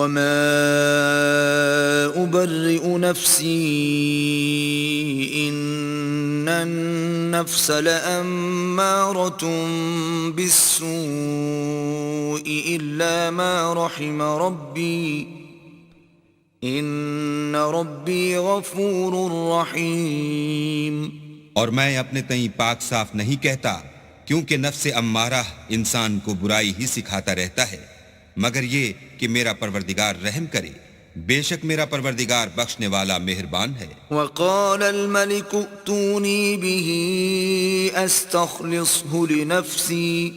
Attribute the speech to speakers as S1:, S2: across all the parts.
S1: وما أبرئ نفسي إن النفس لأمارة بالسوء إلا ما رحم ربي إن ربي غفور رحيم۔
S2: اور میں اپنے تئیں پاک صاف نہیں کہتا، کیونکہ نفس امارہ انسان کو برائی ہی سکھاتا رہتا ہے، مگر یہ کہ میرا پروردگار رحم کرے، بے شک میرا پروردگار بخشنے والا مہربان ہے۔
S1: وقال الملك ائتوني به استخلصه لنفسي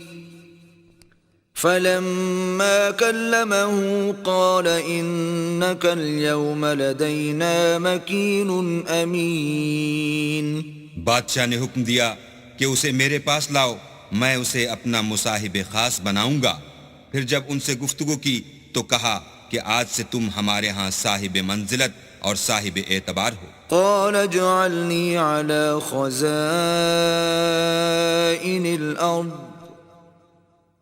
S1: فلما كلمه قال إنك اليوم لدينا مكين أمين۔
S2: بادشاہ نے حکم دیا کہ اسے میرے پاس لاؤ، میں اسے اپنا مصاحب خاص بناؤں گا۔ پھر جب ان سے گفتگو کی تو کہا کہ آج سے تم ہمارے ہاں صاحب منزلت اور صاحب اعتبار ہو۔
S1: قال اجعلني على خزائن الأرض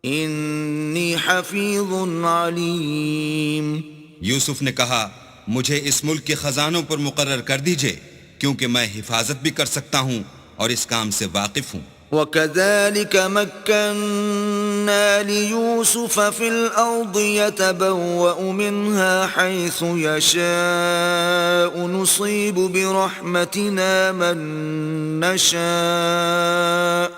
S1: إني حفيظ عليم۔
S2: یوسف نے کہا مجھے اس ملک کے خزانوں پر مقرر کر دیجئے، کیونکہ میں حفاظت بھی کر سکتا ہوں اور اس کام سے واقف ہوں۔
S1: وَكَذَلِكَ مَكَّنَّا لِيُوسُفَ فِي الْأَرْضِ يَتَبَوَّأُ مِنْهَا حَيْثُ يَشَاءُ نُصِيبُ بِرَحْمَتِنَا مَن نَّشَاءُ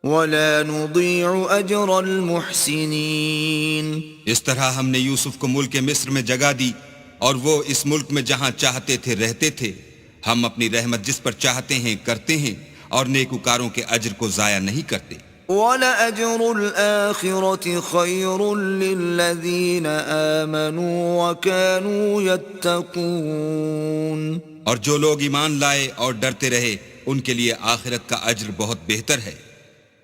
S1: وَلَا نُضِيعُ أَجْرَ الْمُحْسِنِينَ۔
S2: اس طرح ہم نے یوسف کو ملک مصر میں جگہ دی، اور وہ اس ملک میں جہاں چاہتے تھے رہتے تھے۔ ہم اپنی رحمت جس پر چاہتے ہیں کرتے ہیں، اور نیکوکاروں کے اجر کو ضائع نہیں کرتے۔
S1: وَلَأَجْرُ الْآخِرَةِ خَيْرٌ لِّلَّذِينَ آمَنُوا وَكَانُوا يَتَّقُونَ۔
S2: اور جو لوگ ایمان لائے اور ڈرتے رہے، ان کے لیے آخرت کا اجر بہت بہتر ہے۔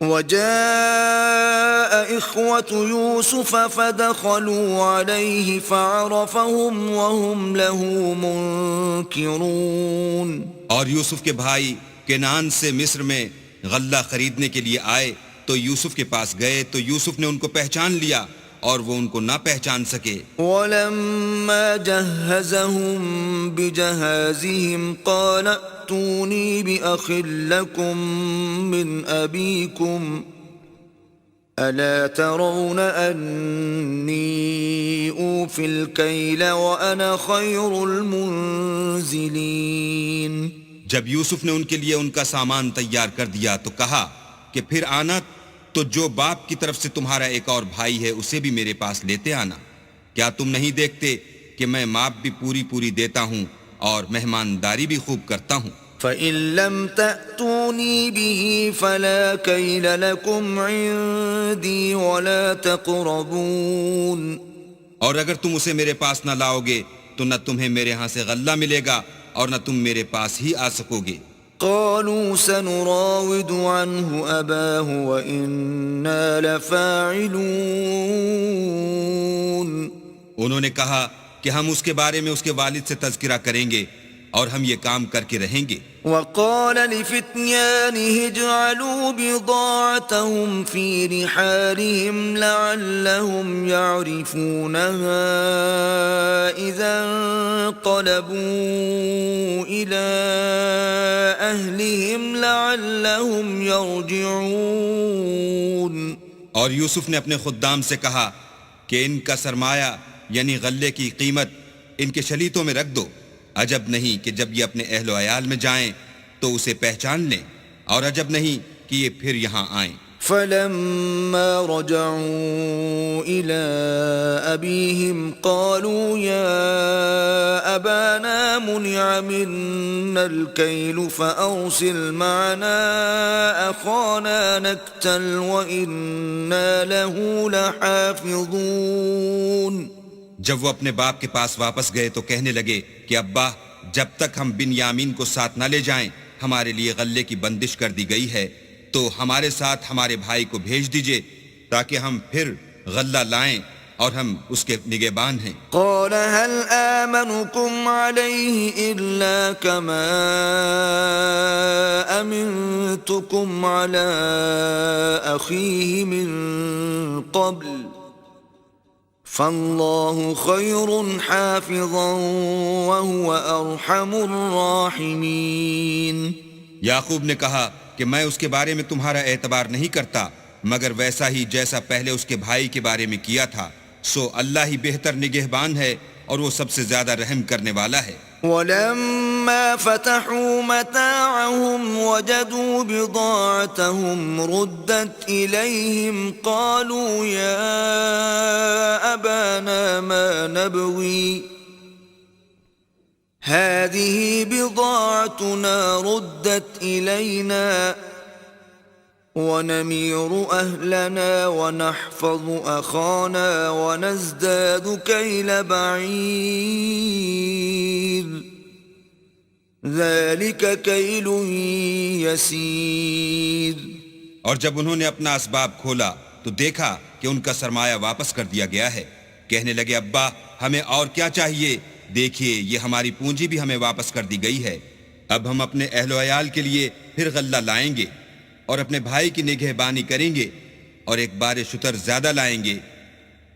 S1: وَجَاءَ إِخْوَةُ يُوسُفَ فَدَخَلُوا عَلَيْهِ فَعَرَفَهُمْ وَهُمْ لَهُ مُنكِرُونَ۔
S2: اور یوسف کے بھائی کنعان سے مصر میں غلہ خریدنے کے لیے آئے تو یوسف کے پاس گئے تو یوسف نے ان کو پہچان لیا اور وہ ان کو نہ پہچان سکے۔
S1: وَلَمَّا جَهَّزَهُم بِجَهَازِهِمْ قَالَ ائْتُونِي بِأَخٍ لَّكُم مِّنْ أَبِيكُمْ أَلَا تَرَوْنَ أَنِّي أُوفِي الْكَيْلَ وَأَنَا خَيْرُ الْمُنزِلِينَ۔
S2: جب یوسف نے ان کے لیے ان کا سامان تیار کر دیا تو کہا کہ پھر آنا تو جو باپ کی طرف سے تمہارا ایک اور بھائی ہے اسے بھی میرے پاس لیتے آنا۔ کیا تم نہیں دیکھتے کہ میں ماپ بھی پوری دیتا ہوں اور مہمانداری بھی خوب کرتا ہوں؟
S1: فَإِن لَّمْ تَأْتُونِي بِهِ فَلَا كَيْلَ لَكُمْ عِندِي وَلَا تَقْرَبُونَ۔
S2: اور اگر تم اسے میرے پاس نہ لاؤ گے تو نہ تمہیں میرے ہاں سے غلہ ملے گا اور نہ تم میرے پاس ہی آ سکو گے۔
S1: قالوا سنراود عنه أباه وإنا لفاعلون۔
S2: انہوں نے کہا کہ ہم اس کے بارے میں اس کے والد سے تذکرہ کریں گے اور ہم یہ کام کر کے رہیں گے۔
S1: وقال لفتيانه اجعلوا بضاعتهم في رحالهم لعلهم يعرفونها إذا انقلبوا إلى أهلهم لعلهم يرجعون۔
S2: اور یوسف نے اپنے خدام سے کہا کہ ان کا سرمایہ یعنی غلے کی قیمت ان کے شلیتوں میں رکھ دو، عجب نہیں کہ جب یہ اپنے اہل و عیال میں جائیں تو اسے پہچان لیں، اور عجب نہیں کہ یہ پھر یہاں آئیں۔
S1: فلما رجعوا إلى أبيهم قالوا يا أبانا منع منا الكيل فأرسل معنا أخانا نكتل وإنا له لحافظون۔
S2: جب وہ اپنے باپ کے پاس واپس گئے تو کہنے لگے کہ ابا، جب تک ہم بن یامین کو ساتھ نہ لے جائیں ہمارے لیے غلے کی بندش کر دی گئی ہے، تو ہمارے ساتھ ہمارے بھائی کو بھیج دیجئے تاکہ ہم پھر غلہ لائیں اور ہم اس کے نگہبان ہیں۔
S1: قال هل آمنكم عليه إلا كما أمنتكم على أخيه من قبل فالله خير حافظا وهو أرحم الراحمين.
S2: یعقوب نے کہا کہ میں اس کے بارے میں تمہارا اعتبار نہیں کرتا مگر ویسا ہی جیسا پہلے اس کے بھائی کے بارے میں کیا تھا، سو اللہ ہی بہتر نگہبان ہے اور وہ سب سے زیادہ رحم کرنے والا ہے.
S1: ولما فتحوا متاعهم وجدوا بضاعتهم ردت إليهم قالوا يا أبانا ما نبغي هذه بضاعتنا ردت إلينا ونمير أهلنا ونحفظ أخانا ونزداد كيل بعير ذلك كيل يسير.
S2: اور جب انہوں نے اپنا اسباب کھولا تو دیکھا کہ ان کا سرمایہ واپس کر دیا گیا ہے. کہنے لگے ابا ہمیں اور کیا چاہیے، دیکھیے یہ ہماری پونجی بھی ہمیں واپس کر دی گئی ہے. اب ہم اپنے اہل و عیال کے لیے پھر غلہ لائیں گے اور اپنے بھائی کی نگہبانی کریں گے اور ایک بار شتر زیادہ لائیں گے.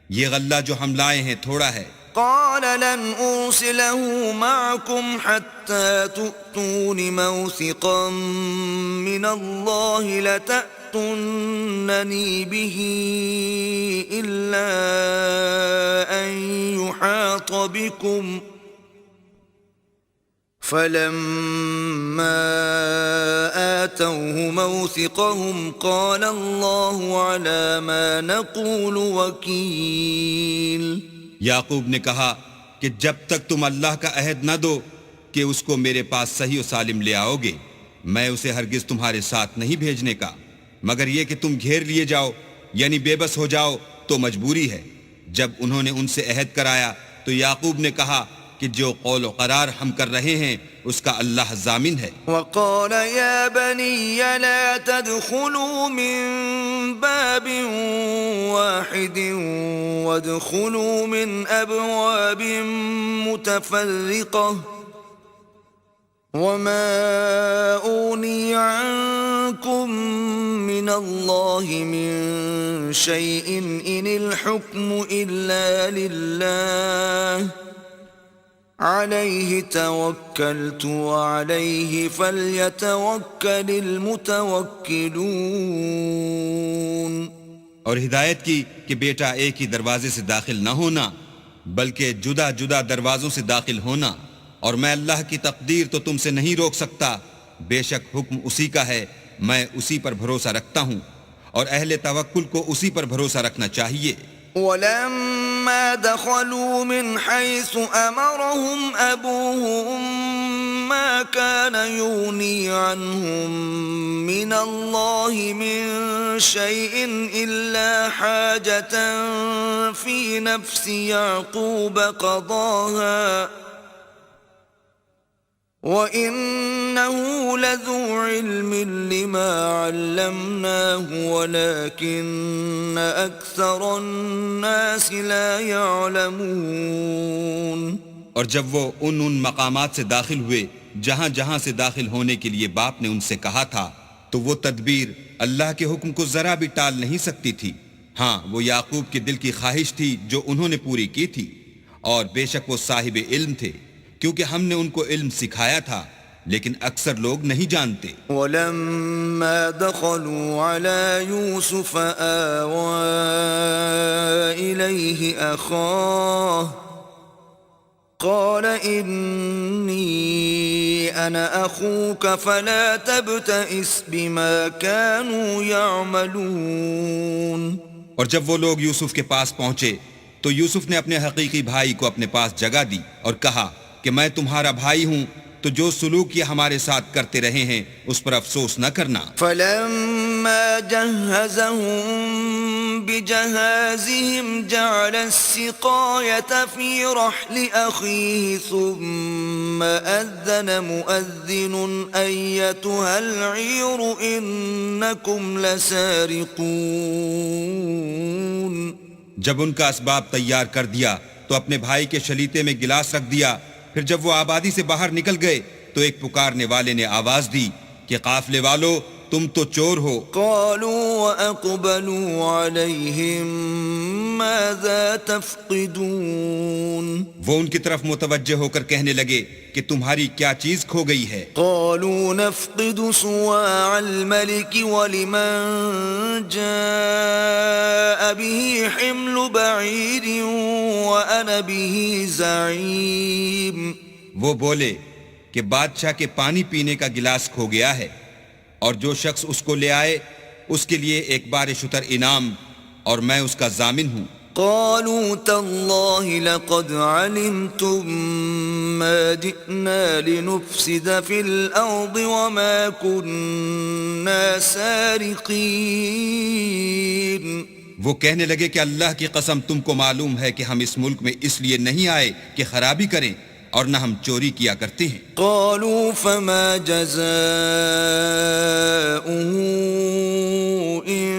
S2: یہ غلہ جو ہم لائے ہیں تھوڑا ہے.
S1: قال لن أرسله معكم حتى تؤتون موثقا من الله لتأتونني به إلا أن يحاط بكم فلما آتوه موثقهم قال الله على ما نقول وكيل.
S2: یعقوب نے کہا کہ جب تک تم اللہ کا عہد نہ دو کہ اس کو میرے پاس صحیح و سالم لے آؤ گے میں اسے ہرگز تمہارے ساتھ نہیں بھیجنے کا مگر یہ کہ تم گھیر لیے جاؤ یعنی بے بس ہو جاؤ تو مجبوری ہے. جب انہوں نے ان سے عہد کرایا تو یعقوب نے کہا کہ جو قول و قرار ہم کر رہے ہیں اس کا اللہ ضامن ہے.
S1: وقال يا بني لا تدخلوا من باب واحد وادخلوا من أبواب متفرقة وما أغني عنكم من الله من شيء إن الحكم إلا لله عليه توكلت وعليه فليتوكل المتوكلون.
S2: اور ہدایت کی کہ بیٹا ایک ہی دروازے سے داخل نہ ہونا بلکہ جدا جدا دروازوں سے داخل ہونا، اور میں اللہ کی تقدیر تو تم سے نہیں روک سکتا، بے شک حکم اسی کا ہے، میں اسی پر بھروسہ رکھتا ہوں اور اہل توکل کو اسی پر بھروسہ رکھنا چاہیے.
S1: ولما دخلوا من حيث أمرهم أبوهم ما كان يغني عنهم من الله من شيء إلا حاجة في نفس يعقوب قضاها وَإِنَّهُ لَذُو عِلْمٍ لِّمَا عَلَّمْنَاهُ وَلَكِنَّ أَكْثَرَ النَّاسِ لَا يَعْلَمُونَ.
S2: اور جب وہ ان مقامات سے داخل ہوئے جہاں جہاں سے داخل ہونے کے لیے باپ نے ان سے کہا تھا تو وہ تدبیر اللہ کے حکم کو ذرا بھی ٹال نہیں سکتی تھی. ہاں وہ یعقوب کے دل کی خواہش تھی جو انہوں نے پوری کی تھی، اور بے شک وہ صاحب علم تھے کیونکہ ہم نے ان کو علم سکھایا تھا، لیکن اکثر لوگ نہیں جانتے.
S1: وَلَمَّا دَخَلُوا عَلَى يُوسُفَ آوَى إِلَيْهِ أَخَاهُ قَالَ إِنِّي أَنَا أَخُوكَ فَلَا تَبْتَئِسْ بِمَا كَانُوا يَعْمَلُونَ.
S2: اور جب وہ لوگ یوسف کے پاس پہنچے تو یوسف نے اپنے حقیقی بھائی کو اپنے پاس جگہ دی اور کہا کہ میں تمہارا بھائی ہوں، تو جو سلوک یہ ہمارے ساتھ کرتے رہے ہیں اس پر افسوس نہ کرنا.
S1: فَلَمَّا جَهَّزَهُم بِجَهَازِهِمْ جَعَلَ السِّقَايَةَ فِي رَحْلِ أَخِيهِ ثُمَّ أَذَّنَ مُؤَذِّنٌ أَيَّتُهَا الْعِيرُ إِنَّكُمْ لَسَارِقُونَ.
S2: جب ان کا اسباب تیار کر دیا تو اپنے بھائی کے شلیتے میں گلاس رکھ دیا، پھر جب وہ آبادی سے باہر نکل گئے تو ایک پکارنے والے نے آواز دی کہ قافلے والو تم تو چور ہو.
S1: قالوا وَأَقْبَلُوا عَلَيْهِمْ ماذا تفقدون
S2: وہ ان کی طرف متوجہ ہو کر کہنے لگے کہ تمہاری کیا چیز کھو گئی ہے؟
S1: قالوا نفقد صواع الملك ولمن جاء به حمل بعير وأنا به زعيم.
S2: وہ بولے کہ بادشاہ کے پانی پینے کا گلاس کھو گیا ہے، اور جو شخص اس کو لے آئے اس کے لیے ایک بار شتر انعام، اور میں اس کا ضامن ہوں.
S1: قالوا تالله لقد علمتم ما جئنا لنفسد في الأرض وما كنا سارقين.
S2: وہ کہنے لگے کہ اللہ کی قسم تم کو معلوم ہے کہ ہم اس ملک میں اس لیے نہیں آئے کہ خرابی کریں، اور نہ ہم چوری کیا کرتے ہیں.
S1: قالوا فما جزاؤه إن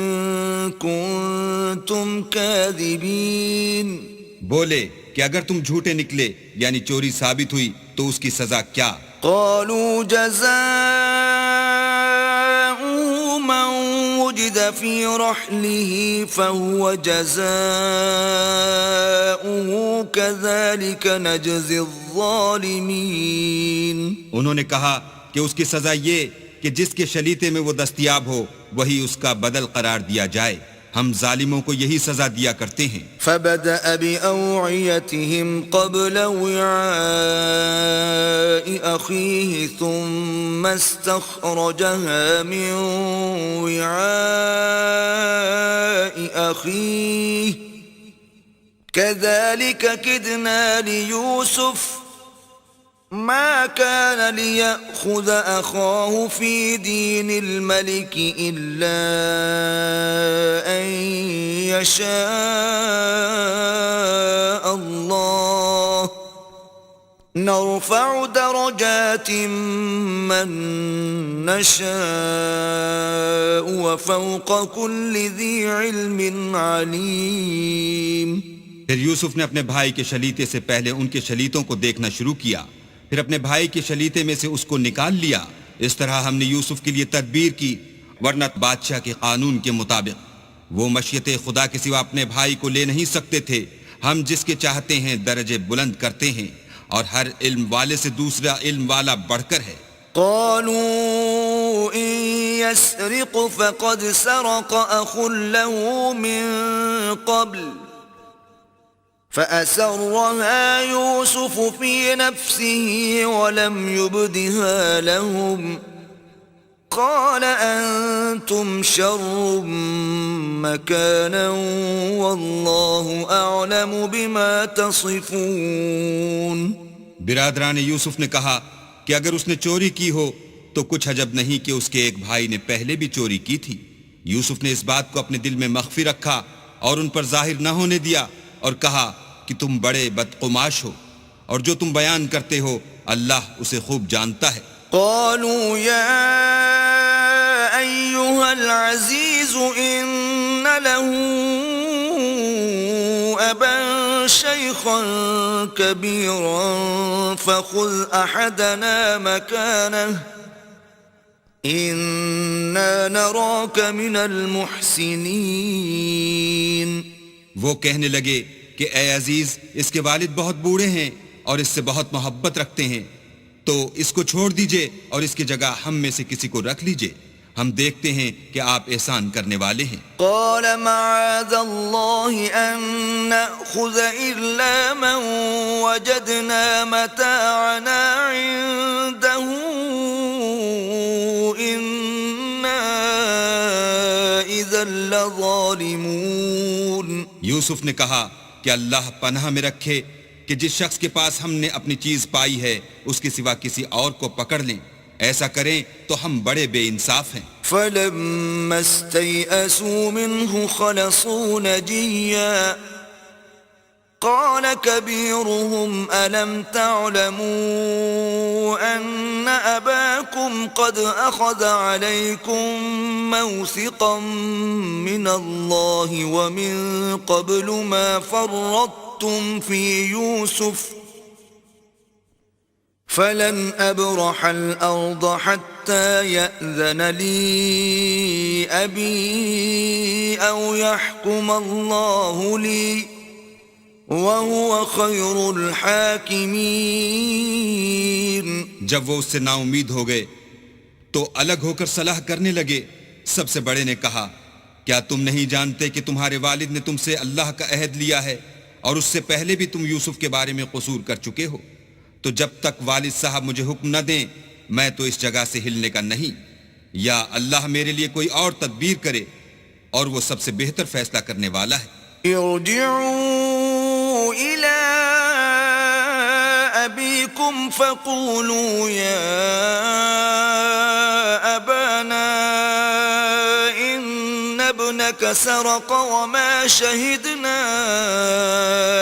S1: كنتم كاذبين.
S2: بولے کہ اگر تم جھوٹے نکلے یعنی چوری ثابت ہوئی تو اس کی سزا کیا؟
S1: قالوا جزاؤه من وجد في رحله فهو جزاؤه كذلك نجزي الظالمين.
S2: انہوں نے کہا کہ اس کی سزا یہ کہ جس کے شلیتے میں وہ دستیاب ہو وہی اس کا بدل قرار دیا جائے، ہم ظالموں کو یہی سزا دیا کرتے ہیں.
S1: فبدأ بأوعيتهم قبل وعاء أخيه ثم استخرجها من وعاء أخيه كذلك كدنا ليوسف ما كان ليأخذ أخاه في دين الملك إلا أن يشاء الله نرفع درجات من نشاء وفوق كل ذي علم عليم.
S2: پھر یوسف نے اپنے بھائی کے شلیتے سے پہلے ان کے شلیتوں کو دیکھنا شروع کیا، پھر اپنے بھائی کے شلیتے میں سے اس کو نکال لیا. اس طرح ہم نے یوسف کے لیے تدبیر کی، ورنہ بادشاہ کے قانون کے مطابق وہ مشیت خدا کے سوا اپنے بھائی کو لے نہیں سکتے تھے. ہم جس کے چاہتے ہیں درجے بلند کرتے ہیں، اور ہر علم والے سے دوسرا علم والا بڑھ کر ہے.
S1: قالوا إن يسرق فقد سرق أخ له من قبل فأسرها يوسف في نفسه ولم يبدها لهم قال أنتم شر مكانا والله أعلم بما تصفون.
S2: برادران یوسف نے کہا کہ اگر اس نے چوری کی ہو تو کچھ عجب نہیں کہ اس کے ایک بھائی نے پہلے بھی چوری کی تھی. یوسف نے اس بات کو اپنے دل میں مخفی رکھا اور ان پر ظاہر نہ ہونے دیا، اور کہا کہ تم بڑے بدقماش ہو، اور جو تم بیان کرتے ہو اللہ اسے خوب جانتا ہے.
S1: قالوا يا أيها العزيز إن له أبا شيخا كبيرا فخذ أحدنا مكانه إنا نراك من المحسنين.
S2: وہ کہنے لگے کہ اے عزیز، اس کے والد بہت بوڑھے ہیں اور اس سے بہت محبت رکھتے ہیں، تو اس کو چھوڑ دیجئے اور اس کی جگہ ہم میں سے کسی کو رکھ لیجئے، ہم دیکھتے ہیں کہ آپ احسان کرنے والے ہیں.
S1: قال معاذ الله أن نأخذ إلا من وجدنا متاعنا عنده إنا إذا لظالمون.
S2: یوسف نے کہا کہ اللہ پناہ میں رکھے کہ جس شخص کے پاس ہم نے اپنی چیز پائی ہے اس کے سوا کسی اور کو پکڑ لیں، ایسا کریں تو ہم بڑے بے انصاف ہیں.
S1: فلما استيئسوا منه خلصوا نجيا قال كبيرهم ألم تعلموا أن أباكم قد أخذ عليكم موثقا من الله ومن قبل ما فرطتم في يوسف فلن أبرح الأرض حتى يأذن لي أبي أو يحكم الله لي وهو خير الحاكمين.
S2: جب وہ اس سے نا امید ہو گئے تو الگ ہو کر صلاح کرنے لگے. سب سے بڑے نے کہا کیا تم نہیں جانتے کہ تمہارے والد نے تم سے اللہ کا عہد لیا ہے اور اس سے پہلے بھی تم یوسف کے بارے میں قصور کر چکے ہو؟ تو جب تک والد صاحب مجھے حکم نہ دیں میں تو اس جگہ سے ہلنے کا نہیں، یا اللہ میرے لیے کوئی اور تدبیر کرے اور وہ سب سے بہتر فیصلہ کرنے والا ہے.
S1: ارجعوا إلى أبيكم فقولوا يا أبانا إن ابنك سرق وما شهدنا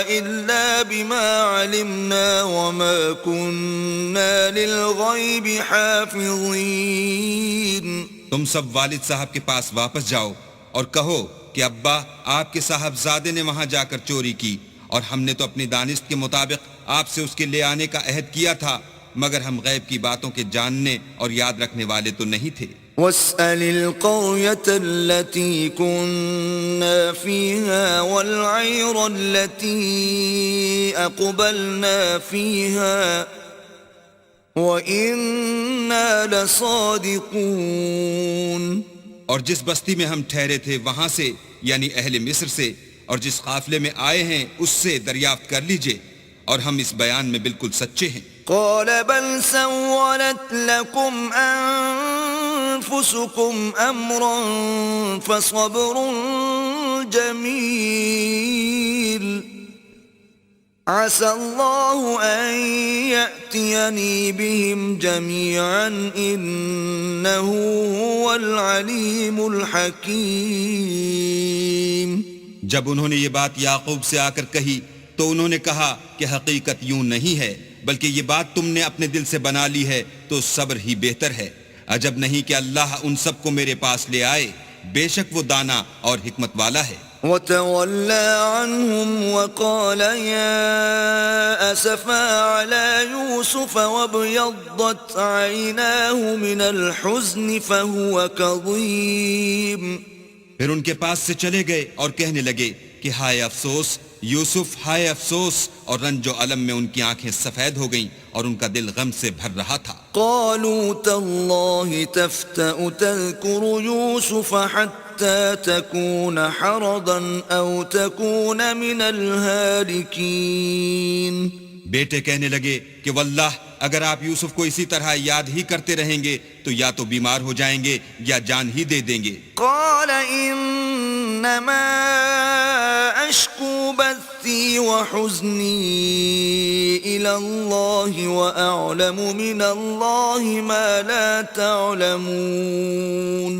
S1: إلا بما علمنا وما كنا للغيب حافظين.
S2: تم سب والد صاحب کے پاس واپس جاؤ اور کہو کہ ابا آپ کے صاحبزادے نے وہاں جا کر چوری کی اور ہم نے تو اپنی دانست کے مطابق آپ سے اس کے لے آنے کا عہد کیا تھا، مگر ہم غیب کی باتوں کے جاننے اور یاد رکھنے والے تو نہیں تھے.
S1: واسأل القرية التي كنا فيها والعير التي أقبلنا فيها وإنا لصادقون.
S2: اور جس بستی میں ہم ٹھہرے تھے وہاں سے یعنی اہل مصر سے، اور جس قافلے میں آئے ہیں اس سے دریافت کر لیجئے، اور ہم اس بیان میں بالکل سچے ہیں.
S1: قال بل سولت لكم أنفسكم أمرا فصبر جميل عسى الله أن يأتيني بهم جميعا إنه هو العليم الحكيم.
S2: جب انہوں نے یہ بات یعقوب سے آ کر کہی تو انہوں نے کہا کہ حقیقت یوں نہیں ہے بلکہ یہ بات تم نے اپنے دل سے بنا لی ہے تو صبر ہی بہتر ہے. عجب نہیں کہ اللہ ان سب کو میرے پاس لے آئے، بے شک وہ دانا اور حکمت والا ہے.
S1: وتولى عنهم وقال يا أسفا على يوسف وابيضت عيناه من الحزن فهو كظيم.
S2: پھر ان کے پاس سے چلے گئے اور کہنے لگے کہ ہائے افسوس یوسف، ہائے افسوس، اور رنج و الم میں ان کی آنکھیں سفید ہو گئیں اور ان کا دل غم سے بھر رہا تھا.
S1: قالوا تالله تفتأ تذكر يوسف حتى تكون حرضا أو تكون من الهالكين.
S2: بیٹے کہنے لگے کہ واللہ اگر آپ یوسف کو اسی طرح یاد ہی کرتے رہیں گے تو یا تو بیمار ہو جائیں گے یا جان ہی دے دیں گے.
S1: قال انما اشکو بثی وحزنی الى اللہ واعلم من اللہ ما لا تعلمون.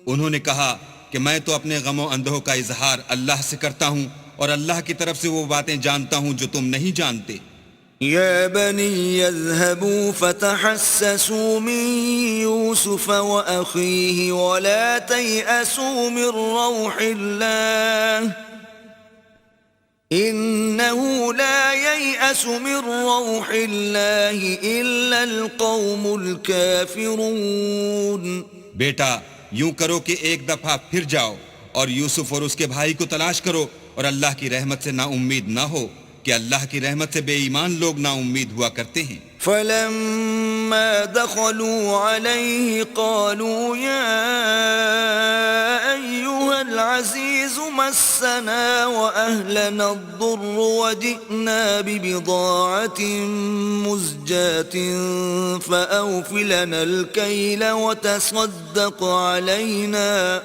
S2: انہوں نے کہا کہ میں تو اپنے غم و اندوہ کا اظہار اللہ سے کرتا ہوں اور اللہ کی طرف سے وہ باتیں جانتا ہوں جو تم نہیں جانتے.
S1: يا بني اذهبوا فتحسسوا من يوسف وأخيه ولا تيأسوا من روح الله إنه لا ييأس من روح الله إلا القوم الكافرون.
S2: بیٹا یوں کرو کہ ایک دفعہ پھر جاؤ اور یوسف اور اس کے بھائی کو تلاش کرو اور اللہ کی رحمت سے نا امید نہ ہو کہ اللہ کی رحمت سے بے ایمان لوگ نا امید ہوا کرتے ہیں.
S1: فلما دخلوا عليه قالوا يا أيها العزيز مسنا وأهلنا الضر وجئنا ببضاعة مزجاة فأوف لنا الكيل وتصدق علينا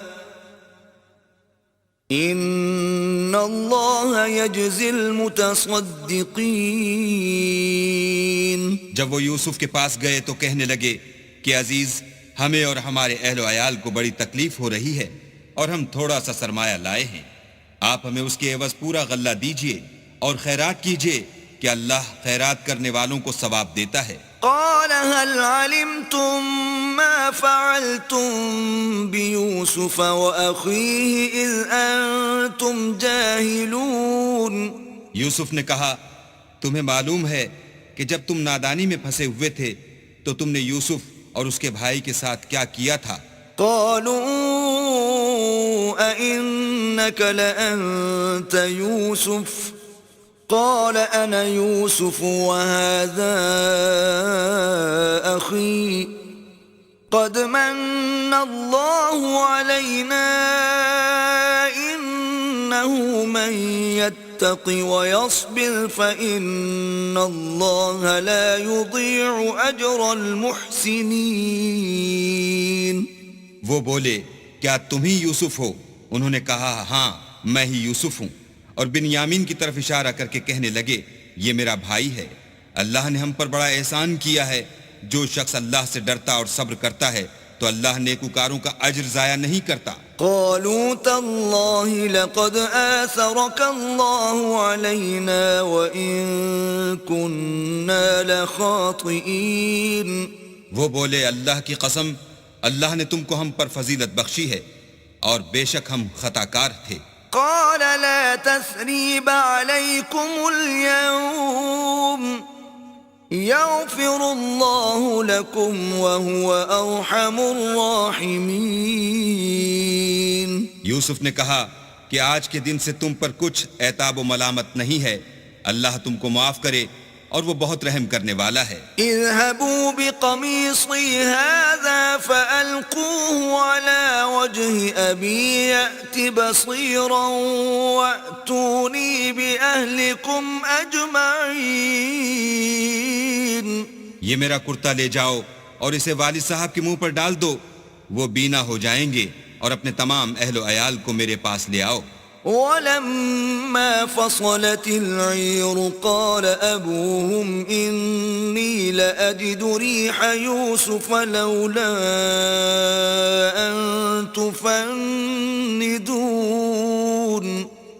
S1: ان اللہ یجزی المتصدقین.
S2: جب وہ یوسف کے پاس گئے تو کہنے لگے کہ عزیز ہمیں اور ہمارے اہل و عیال کو بڑی تکلیف ہو رہی ہے اور ہم تھوڑا سا سرمایہ لائے ہیں، آپ ہمیں اس کے عوض پورا غلہ دیجئے اور خیرات کیجئے کہ اللہ خیرات کرنے والوں کو ثواب دیتا ہے.
S1: قال هل علمتم ما فعلتم بيوسف وأخيه إذ أنتم جاهلون.
S2: یوسف نے کہا تمہیں معلوم ہے کہ جب تم نادانی میں پھنسے ہوئے تھے تو تم نے یوسف اور اس کے بھائی کے ساتھ کیا کیا تھا؟
S1: قالوا أئنك لأنت يوسف قال أنا يوسف وهذا أخي قد من الله علينا إنه من يتق ويصبر فإن الله لا يضيع أجر المحسنين.
S2: وہ بولے کیا تم ہی یوسف ہو؟ انہوں نے کہا ہاں میں ہی یوسف ہوں، اور بنیامین کی طرف اشارہ کر کے کہنے لگے یہ میرا بھائی ہے، اللہ نے ہم پر بڑا احسان کیا ہے، جو شخص اللہ سے ڈرتا اور صبر کرتا ہے تو اللہ نیکوکاروں کا اجر ضائع نہیں کرتا.
S1: قالوا تالله لقد آثرك الله علينا وإن كنا لخاطئين.
S2: وہ بولے اللہ کی قسم اللہ نے تم کو ہم پر فضیلت بخشی ہے اور بے شک ہم خطا کار تھے.
S1: قال لا تثريب عليكم اليوم يغفر الله لكم وهو أرحم الراحمين.
S2: یوسف نے کہا کہ آج کے دن سے تم پر کچھ عتاب و ملامت نہیں ہے، اللہ تم کو معاف کرے اور وہ بہت رحم کرنے والا ہے.
S1: اذهبوا بقميصي هذا فألقوه على وجه أبي يأت بصيرا وأتوني بأهلكم أجمعين.
S2: یہ میرا کرتا لے جاؤ اور اسے والد صاحب کے منہ پر ڈال دو، وہ بینا ہو جائیں گے، اور اپنے تمام اہل و عیال کو میرے پاس لے آؤ.
S1: ولما فصلت العير قال أبوهم إني لأجد ريح يوسف لولا أن تفندون.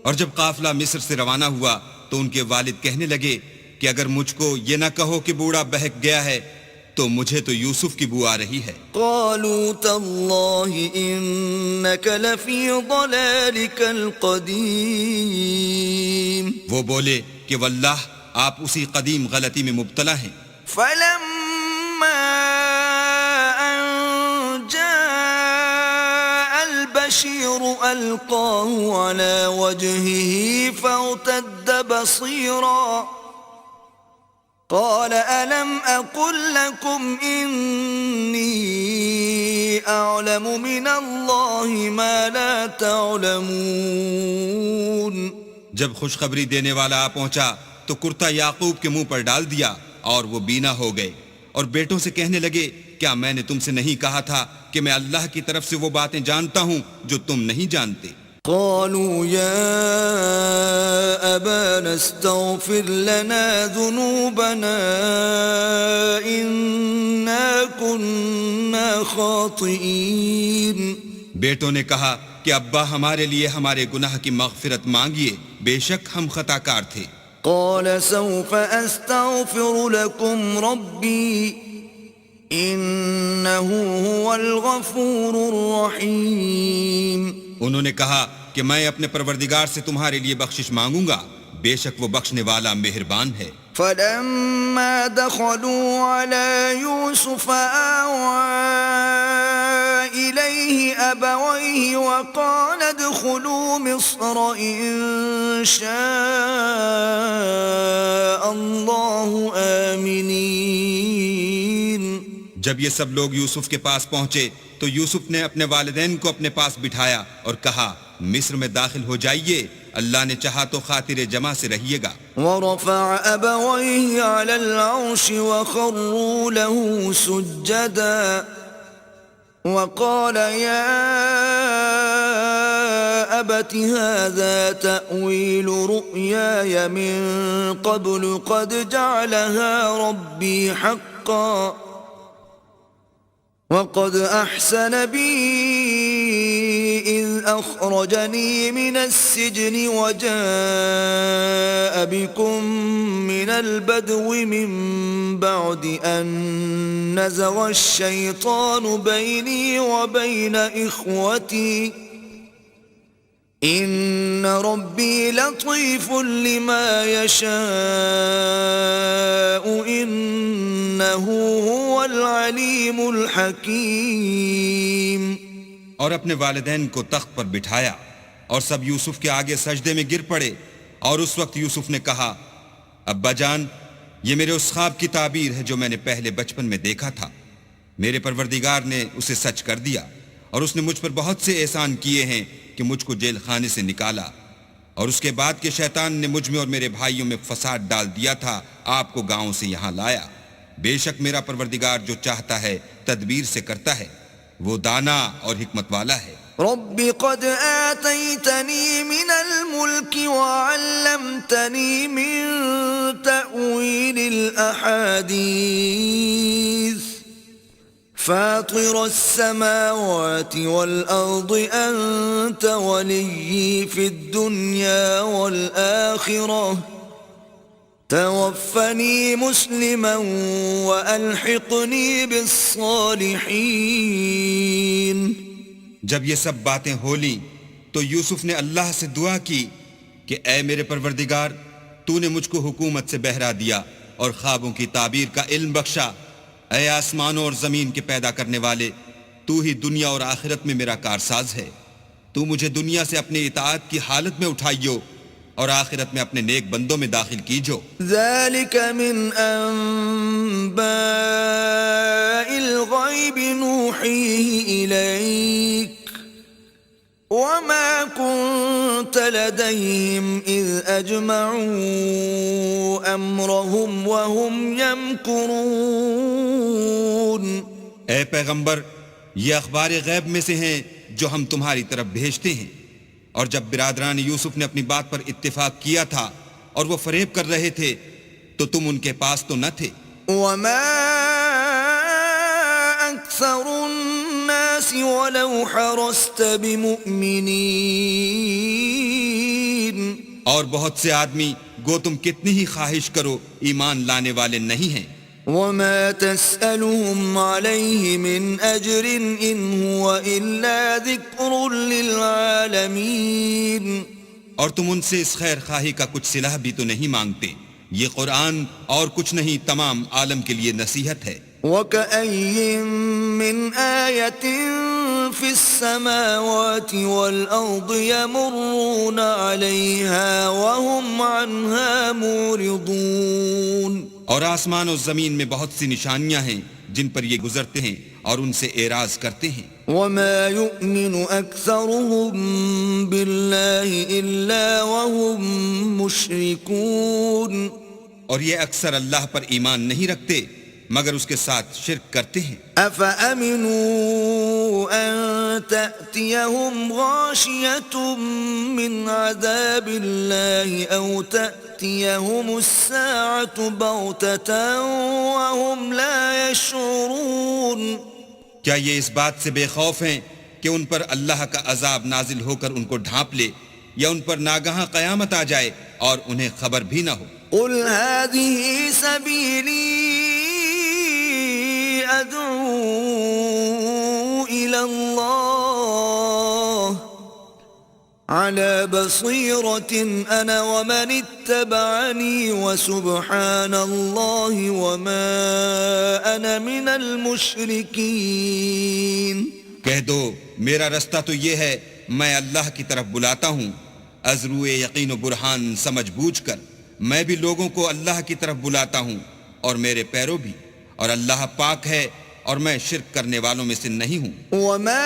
S2: اور جب قافلہ مصر سے روانہ ہوا تو ان کے والد کہنے لگے کہ اگر مجھ کو یہ نہ کہو کہ بوڑھا بہک گیا ہے تو مجھے تو یوسف کی بو آ رہی ہے.
S1: قالوا تالله إنك لفي ضلالك القديم.
S2: وہ بولے کہ واللہ آپ اسی قدیم غلطی میں مبتلا ہیں.
S1: فلما أن جاء البشير ألقاه على وجهه فارتد بصيرا قال ألم أقل لكم إني أعلم من الله ما لا تعلمون.
S2: جب خوشخبری دینے والا آ پہنچا تو کرتا یعقوب کے منہ پر ڈال دیا اور وہ بینا ہو گئے، اور بیٹوں سے کہنے لگے کیا میں نے تم سے نہیں کہا تھا کہ میں اللہ کی طرف سے وہ باتیں جانتا ہوں جو تم نہیں جانتے.
S1: قالوا يا أبانا استغفر لنا ذنوبنا إنا كنا خاطئين.
S2: بیٹوں نے کہا کہ ابا ہمارے لیے ہمارے گناہ کی مغفرت مانگیے، بے شک ہم خطا کار تھے.
S1: قال سوف أستغفر لكم ربي إنه هو الغفور الرحيم.
S2: انہوں نے کہا کہ میں اپنے پروردگار سے تمہارے لیے بخشش مانگوں گا، بے شک وہ بخشنے والا مہربان ہے.
S1: فلما دخلوا على يوسف آوى إليه أبويه وقال ادخلوا مصر إن شاء الله آمنين.
S2: جب یہ سب لوگ یوسف کے پاس پہنچے تو یوسف نے اپنے والدین کو اپنے پاس بٹھایا اور کہا مصر میں داخل ہو جائیے، اللہ نے چاہا تو خاطر جمع سے رہیے گا.
S1: ورفع أبويه على العرش وخروا له سجدا وقال يا أبت هذا تأويل رؤياي من قبل قد جعلها ربي حقا وقد أحسن بي إذ أخرجني من السجن وجاء بكم من البدو من بعد أن نزغ الشيطان بيني وبين إخوتي إن ربي لطيف لما يشاء إنه هو العليم الحكيم.
S2: اور اپنے والدین کو تخت پر بٹھایا اور سب یوسف کے آگے سجدے میں گر پڑے. اور اس وقت یوسف نے کہا, ابا جان, یہ میرے اس خواب کی تعبیر ہے جو میں نے پہلے بچپن میں دیکھا تھا. میرے پروردگار نے اسے سچ کر دیا اور اس نے مجھ پر بہت سے احسان کیے ہیں کہ مجھ کو جیل خانے سے نکالا, اور اس کے بعد کہ شیطان نے مجھ میں اور میرے بھائیوں میں فساد ڈال دیا تھا آپ کو گاؤں سے یہاں لایا. بے شک میرا پروردگار جو چاہتا ہے تدبیر سے کرتا ہے, وہ دانا اور حکمت والا ہے.
S1: رب قد آتيتني من الملك وعلمتني من تأويل الأحاديث فاطر السماوات والأرض أنت ولي في الدنيا والآخرة توفني مسلما وألحقني بالصالحين.
S2: جب یہ سب باتیں ہو لیں تو یوسف نے اللہ سے دعا کی کہ اے میرے پروردگار, تو نے مجھ کو حکومت سے بہرا دیا اور خوابوں کی تعبیر کا علم بخشا. اے آسمانوں اور زمین کے پیدا کرنے والے, تو ہی دنیا اور آخرت میں میرا کارساز ہے. تو مجھے دنیا سے اپنی اطاعت کی حالت میں اٹھائیو اور آخرت میں اپنے نیک بندوں میں داخل کیجو.
S1: ذلك من أنباء الغيب نوحيه إليك وما كنت لديهم إذ أجمعوا أمرهم وهم يمكرون.
S2: اے پیغمبر, یہ اخبار غیب میں سے ہیں جو ہم تمہاری طرف بھیجتے ہیں. اور جب برادران یوسف نے اپنی بات پر اتفاق کیا تھا اور وہ فریب کر رہے تھے تو تم ان کے پاس تو نہ تھے.
S1: وما أكثر الناس ولو حرصت بمؤمنين.
S2: اور بہت سے آدمی گو تم کتنی ہی خواہش کرو ایمان لانے والے نہیں ہیں.
S1: وما تسألهم عليه من أجر إن هو إلا ذكر للعالمين.
S2: اور تم ان سے اس خیر خواہی کا کچھ صلہ بھی تو نہیں مانگتے. یہ قرآن اور کچھ نہیں تمام عالم کے لیے نصیحت ہے.
S1: وكأي من آية في السماوات والأرض يمرون عليها وهم عنها معرضون.
S2: اور آسمان و زمین میں بہت سی نشانیاں ہیں جن پر یہ گزرتے ہیں اور ان سے اعراض کرتے ہیں.
S1: وما يؤمن أكثرهم بالله إلا وهم مشركون.
S2: اور یہ اکثر اللہ پر ایمان نہیں رکھتے مگر اس کے ساتھ شرک کرتے ہیں.
S1: أفأمنوا أن تأتيهم غاشية من عذاب الله أو تأتيهم الساعة بغتة وهم لا يشعرون.
S2: کیا یہ اس بات سے بے خوف ہیں کہ ان پر اللہ کا عذاب نازل ہو کر ان کو ڈھانپ لے یا ان پر ناگہاں قیامت آ جائے اور انہیں خبر بھی نہ ہو؟
S1: قل هذه سبيلي أدعو إلى الله على بصيرة أنا ومن اتبعني وسبحان الله وما أنا من المشركين.
S2: کہہ دو میرا رستہ تو یہ ہے, میں اللہ کی طرف بلاتا ہوں از روئے یقین و برہان سمجھ بوجھ کر. میں بھی لوگوں کو اللہ کی طرف بلاتا ہوں اور میرے پیرو بھی, اور اللہ پاک ہے اور میں شرک کرنے والوں میں سے نہیں ہوں.
S1: وما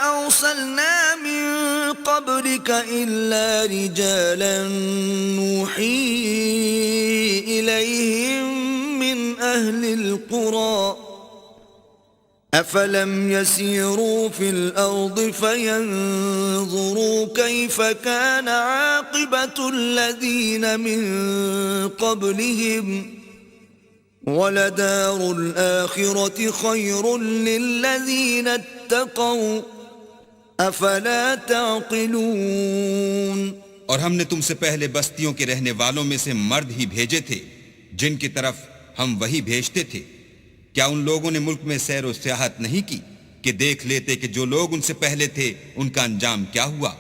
S1: أرسلنا من قبلك إلا رجالا نوحي إليهم من أهل القرى أفلم يسيروا في الأرض فينظروا كيف كان عاقبة الذين من قبلهم ولدار الآخرة خير للذين اتقوا أفلا تعقلون.
S2: اور ہم نے تم سے پہلے بستیوں کے رہنے والوں میں سے مرد ہی بھیجے تھے جن کی طرف ہم وہی بھیجتے تھے. کیا ان لوگوں نے ملک میں سیر و سیاحت نہیں کی کہ دیکھ لیتے کہ جو لوگ ان سے پہلے تھے ان کا انجام کیا ہوا؟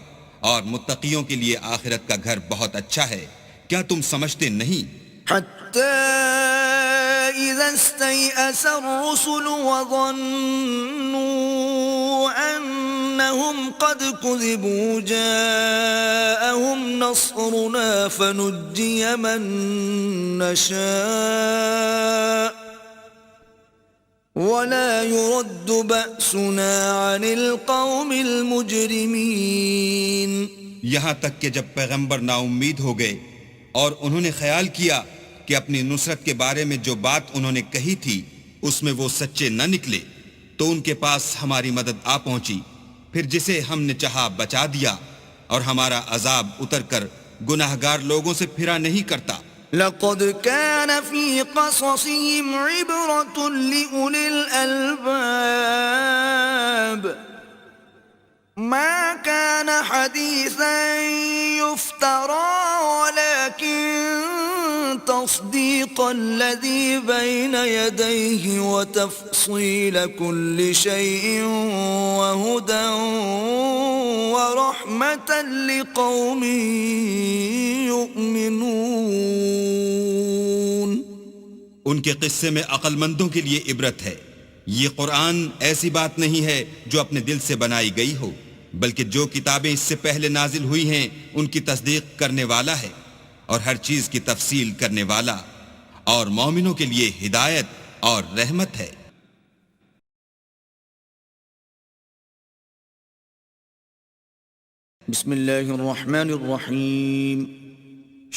S2: اور متقیوں کے لیے آخرت کا گھر بہت اچھا ہے. کیا تم سمجھتے نہیں؟
S1: حتى إذا استيأس الرسل وظنوا أنهم قد كذبوا جاءهم نصرنا فنجي من نشاء ولا يرد بأسنا عن القوم المجرمين.
S2: یہاں تک کہ جب پیغمبر نا امید ہو گئے اور انہوں نے خیال کیا کہ اپنی نصرت کے بارے میں جو بات انہوں نے کہی تھی اس میں وہ سچے نہ نکلے تو ان کے پاس ہماری مدد آ پہنچی، پھر جسے ہم نے چاہا بچا دیا، اور ہمارا عذاب اتر کر گناہگار لوگوں سے پھرا نہیں کرتا.
S1: لقد كان في قصصهم عبرة لأولي الألباب ما كان حديثا يفترى ولكن تصديق الذي بين يديه وتفصيل كل شيء وهدى ورحمة لقوم يؤمنون.
S2: ان کے قصے میں عقل مندوں کے لیے عبرت ہے. یہ قرآن ایسی بات نہیں ہے جو اپنے دل سے بنائی گئی ہو، بلکہ جو کتابیں اس سے پہلے نازل ہوئی ہیں ان کی تصدیق کرنے والا ہے اور ہر چیز کی تفصیل کرنے والا، اور مومنوں کے لیے ہدایت اور رحمت ہے.
S1: بسم اللہ الرحمن الرحیم.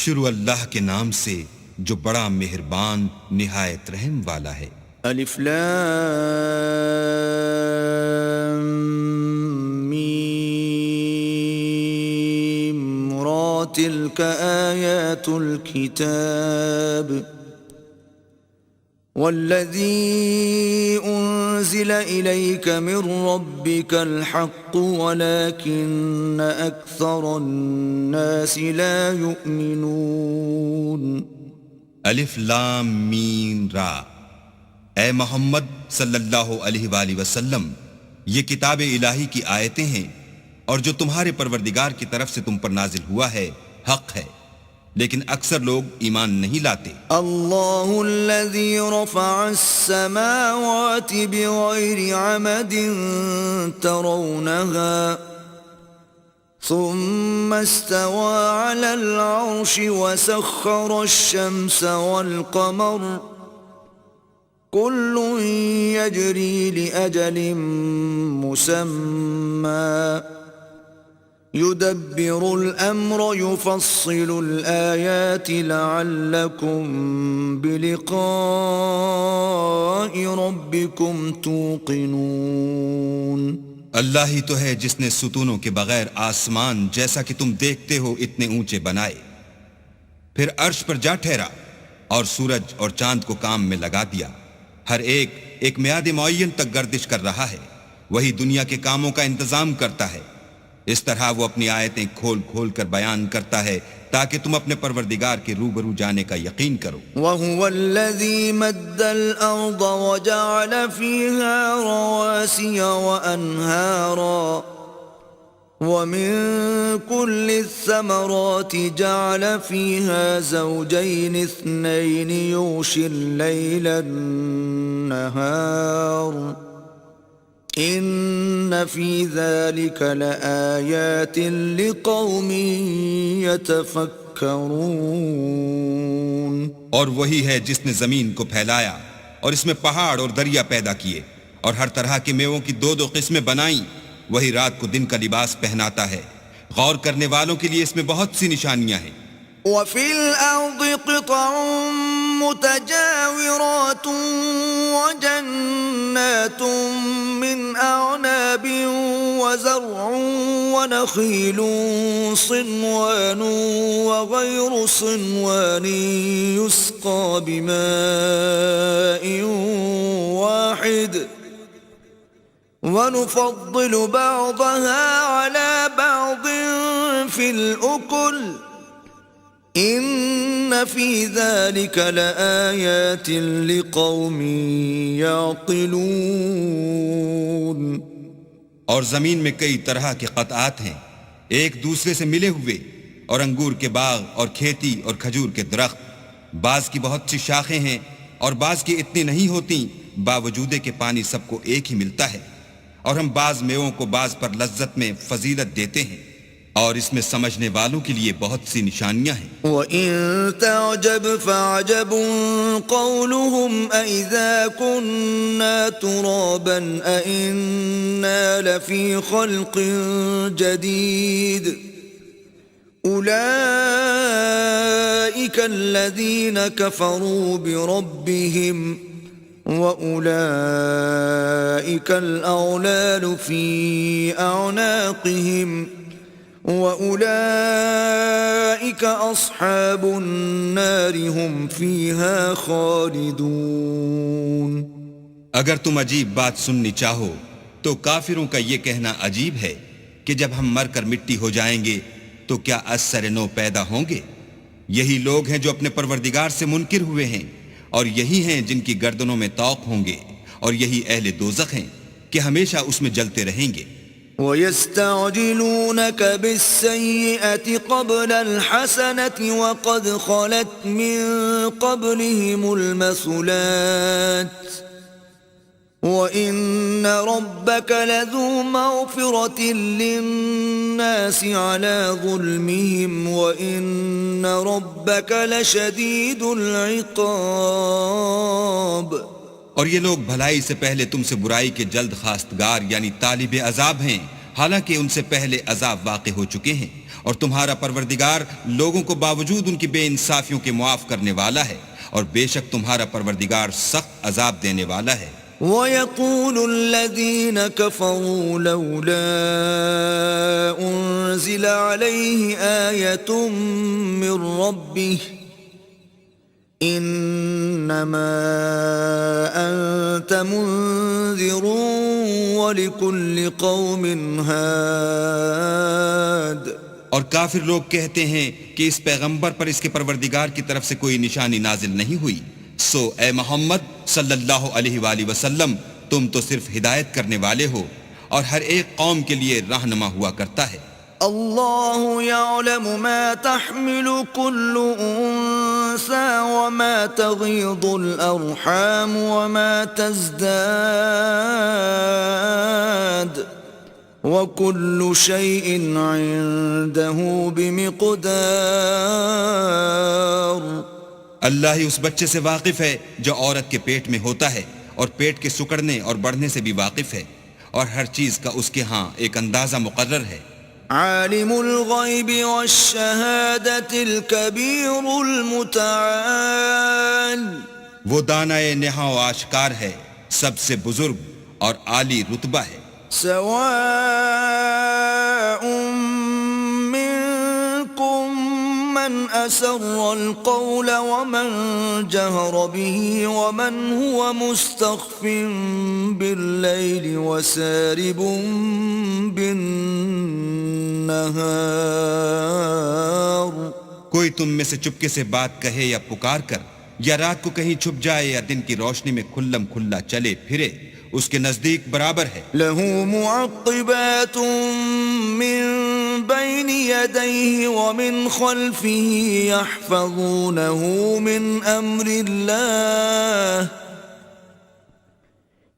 S2: شروع اللہ کے نام سے جو بڑا مہربان نہایت رحم والا ہے.
S1: الف لام میم را تلک آیات الكتاب والذی انزل الیک من ربک الحق ولکن اکثر الناس لا یؤمنون.
S2: الف لام میم را. اے محمد صلی اللہ علیہ وآلہ وسلم، یہ کتاب الہی کی آیتیں ہیں اور جو تمہارے پروردگار کی طرف سے تم پر نازل ہوا ہے حق ہے، لیکن اکثر لوگ ایمان نہیں لاتے.
S1: اللہ الذی رفع السماوات بغیر عمد ترونها ثم استوى على العرش وسخر الشمس والقمر كل يجري لأجل مسمى يدبر الأمر يفصل الآيات لعلكم بلقاء ربكم توقنون.
S2: اللہ ہی تو ہے جس نے ستونوں کے بغیر آسمان جیسا کہ تم دیکھتے ہو اتنے اونچے بنائے، پھر عرش پر جا ٹھہرا اور سورج اور چاند کو کام میں لگا دیا. ہر ایک میعاد معین تک گردش کر رہا ہے. وہی دنیا کے کاموں کا انتظام کرتا ہے. اس طرح وہ اپنی آیتیں کھول کھول کر بیان کرتا ہے تاکہ تم اپنے پروردگار کے روبرو جانے کا یقین کرو.
S1: وَهُوَ الَّذِي مَدَّ الْأَرْضَ وَجَعَلَ فِيهَا رَوَاسِيَ وَأَنْهَارًا وَمِن كُلِّ الثَّمَرَاتِ جَعَلَ فِيهَا زَوْجَيْنِ اثْنَيْنِ يُغْشِي اللَّيْلَ النَّهَارَ ان فی ذلک لآیات لقوم یتفکرون.
S2: اور وہی ہے جس نے زمین کو پھیلایا اور اس میں پہاڑ اور دریا پیدا کیے اور ہر طرح کے میووں کی دو قسمیں بنائیں. وہی رات کو دن کا لباس پہناتا ہے. غور کرنے والوں کے لیے اس میں بہت سی نشانیاں ہیں.
S1: وفي الأرض قطع متجاورات وجنات من أعناب وزرع ونخيل صنوان وغير صنوان يسقى بماء واحد ونفضل بعضها على بعض في الأكل ان فی ذلک لآیات لقوم یعقلون.
S2: اور زمین میں کئی طرح کے قطعات ہیں. ایک دوسرے سے ملے ہوئے، اور انگور کے باغ اور کھیتی اور کھجور کے درخت، بعض کی بہت سی شاخیں ہیں اور بعض کی اتنی نہیں ہوتی، باوجود کہ پانی سب کو ایک ہی ملتا ہے، اور ہم بعض میووں کو بعض پر لذت میں فضیلت دیتے ہیں، اور اس میں سمجھنے والوں کے لیے بہت سی نشانیاں ہیں۔
S1: وَإِن تَعْجَبْ فَعَجَبٌ قَوْلُهُمْ أَإِذَا كُنَّا تُرَابًا أَإِنَّا لَفِي خَلْقٍ جَدِيدٍ أُولَئِكَ الَّذِينَ كَفَرُوا بِرَبِّهِمْ وَأُولَئِكَ الْأَغْلَالُ فِي أَعْنَاقِهِمْ وَأُولَئِكَ أَصْحَابُ النَّارِ هُمْ فِيهَا خَالِدُونَ۔
S2: اگر تم عجیب بات سننی چاہو تو کافروں کا یہ کہنا عجیب ہے کہ جب ہم مر کر مٹی ہو جائیں گے تو کیا از سر نو پیدا ہوں گے؟ یہی لوگ ہیں جو اپنے پروردگار سے منکر ہوئے ہیں، اور یہی ہیں جن کی گردنوں میں طوق ہوں گے، اور یہی اہل دوزخ ہیں کہ ہمیشہ اس میں جلتے رہیں گے۔
S1: وَيَسْتَعْجِلُونَكَ بِالسَّيِّئَةِ قَبْلَ الْحَسَنَةِ وَقَدْ خَلَتْ مِن قَبْلِهِمُ الْمَثُلَاتُ وَإِنَّ رَبَّكَ لَذُو مَغْفِرَةٍ لِلنَّاسِ عَلَى ظُلْمِهِمْ وَإِنَّ رَبَّكَ لَشَدِيدُ الْعِقَابِ۔
S2: اور یہ لوگ بھلائی سے پہلے تم سے برائی کے جلد خواستگار یعنی طالب عذاب ہیں، حالانکہ ان سے پہلے عذاب واقع ہو چکے ہیں، اور تمہارا پروردگار لوگوں کو باوجود ان کی بے انصافیوں کے معاف کرنے والا ہے، اور بے شک تمہارا پروردگار سخت عذاب دینے والا ہے۔
S1: وَيَقُولُ الَّذِينَ كَفَرُوا لَوْلَا أُنزِلَ عَلَيْهِ آيَةٌ مِّن رَّبِّهِ إِنَّمَا أَنتَ مُنذِرٌ وَلِكُلِّ قَوْمٍ هَادٍ۔
S2: اور کافر لوگ کہتے ہیں کہ اس پیغمبر پر اس کے پروردگار کی طرف سے کوئی نشانی نازل نہیں ہوئی، سو اے محمد صلی اللہ علیہ وآلہ وسلم تم تو صرف ہدایت کرنے والے ہو، اور ہر ایک قوم کے لیے رہنما ہوا کرتا ہے۔
S1: اللہ یعلم ما تحمل كل انثى وما تغيض الارحام وما تزداد وكل شيء عنده بمقدار۔
S2: اللہ ہی اس بچے سے واقف ہے جو عورت کے پیٹ میں ہوتا ہے، اور پیٹ کے سکڑنے اور بڑھنے سے بھی واقف ہے، اور ہر چیز کا اس کے ہاں ایک اندازہ مقرر ہے۔
S1: عالم الغیب والشہادۃ الکبیر المتعال۔
S2: وہ دانائے نہا و آشکار ہے، سب سے بزرگ اور عالی رتبہ ہے۔
S1: سواء منکم من اسر القول ومن جہر به ومن هو مستخف باللیل وسارب بالنہار۔
S2: کوئی تم میں سے چپکے سے بات کہے یا پکار کر، یا رات کو کہیں چھپ جائے یا دن کی روشنی میں کھلم کھلا چلے پھرے، اس کے نزدیک برابر ہے۔
S1: له معقبات من بين يديه ومن خلفه يحفظونه من أمر الله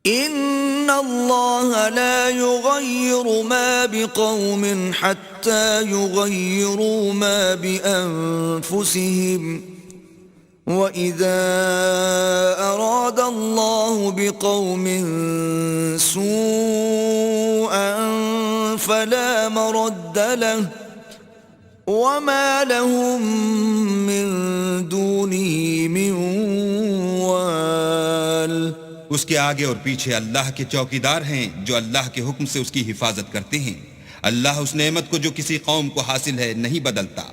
S1: إن الله لا يغير ما بقوم حتى يغيروا ما بأنفسهم وَإِذَا أَرَادَ اللَّهُ بِقَوْمٍ سُوءًا فَلَا مَرَدَّ لَهُ وَمَا لَهُم مِّن دُونِهِ مِن وَالٍ۔
S2: اس کے آگے اور پیچھے اللہ کے چوکیدار ہیں جو اللہ کے حکم سے اس کی حفاظت کرتے ہیں۔ اللہ اس نعمت کو جو کسی قوم کو حاصل ہے نہیں بدلتا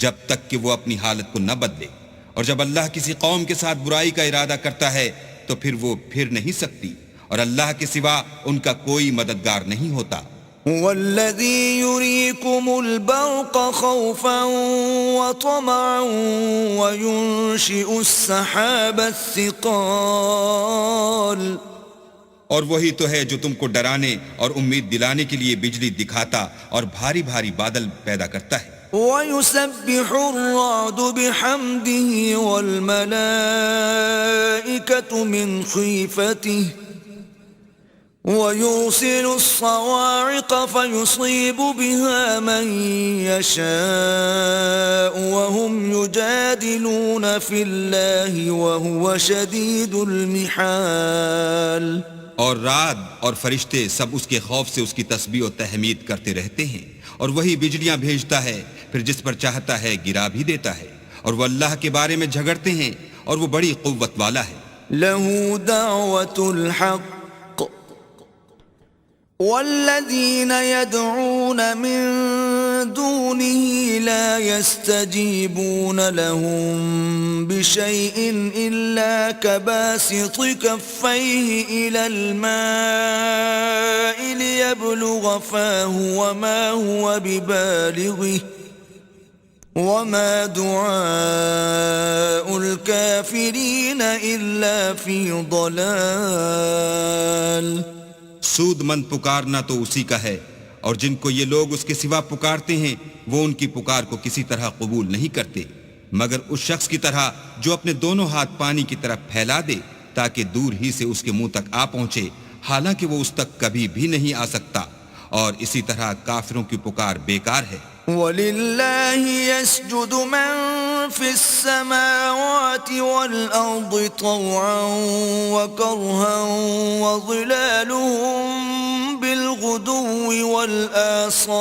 S2: جب تک کہ وہ اپنی حالت کو نہ بدلے، اور جب اللہ کسی قوم کے ساتھ برائی کا ارادہ کرتا ہے تو پھر وہ پھر نہیں سکتی، اور اللہ کے سوا ان کا کوئی مددگار نہیں ہوتا۔
S1: وَالَّذِي يُرِيكُمُ الْبَرْقَ خَوْفًا وَطَمَعًا وَيُنشِئُ السَّحَابَ الثِّقَالَ
S2: اور وہی تو ہے جو تم کو ڈرانے اور امید دلانے کے لیے بجلی دکھاتا اور بھاری بھاری بادل پیدا کرتا ہے.
S1: وَيُسَبِّحُ الرَّعْدُ بِحَمْدِهِ وَالْمَلَائِكَةُ مِنْ خِيفَتِهِ وَيُرْسِلُ الصَّوَاعِقَ فَيُصِيبُ بِهَا مَن يَشَاءُ وَهُمْ يُجَادِلُونَ فِي اللَّهِ وَهُوَ شَدِيدُ الْمِحَالِ.
S2: اور رعد اور فرشتے سب اس کے خوف سے اس کی تسبیح و تحمید کرتے رہتے ہیں، اور وہی بجلیاں بھیجتا ہے، پھر جس پر چاہتا ہے گرا بھی دیتا ہے، اور وہ اللہ کے بارے میں جھگڑتے ہیں اور وہ بڑی قوت والا ہے.
S1: لَهُ دَعْوَةُ الْحَقِّ وَالَّذِينَ يَدْعُونَ مِن دُونِهِ لَا يَسْتَجِيبُونَ لَهُم بِشَيْءٍ إِلَّا كَبَاسِطِ كَفَّيْهِ إِلَى الْمَاءِ لِيَبْلُغَ فَاهُ وَمَا هُوَ بِبَالِغِهِ وَمَا دُعَاءُ الْكَافِرِينَ إِلَّا فِي ضَلَالٍ.
S2: سود مند پکارنا تو اسی کا ہے، اور جن کو یہ لوگ اس کے سوا پکارتے ہیں وہ ان کی پکار کو کسی طرح قبول نہیں کرتے مگر اس شخص کی طرح جو اپنے دونوں ہاتھ پانی کی طرف پھیلا دے تاکہ دور ہی سے اس کے منہ تک آ پہنچے، حالانکہ وہ اس تک کبھی بھی نہیں آ سکتا، اور اسی طرح کافروں کی پکار بیکار ہے.
S1: وَلِلَّهِ يَسْجُدُ مَن فِي السَّمَاوَاتِ وَالْأَرْضِ طَوْعًا وَكَرْهًا وَظِلَالُهُم بِالْغُدُوِّ وَالْآصَالِ.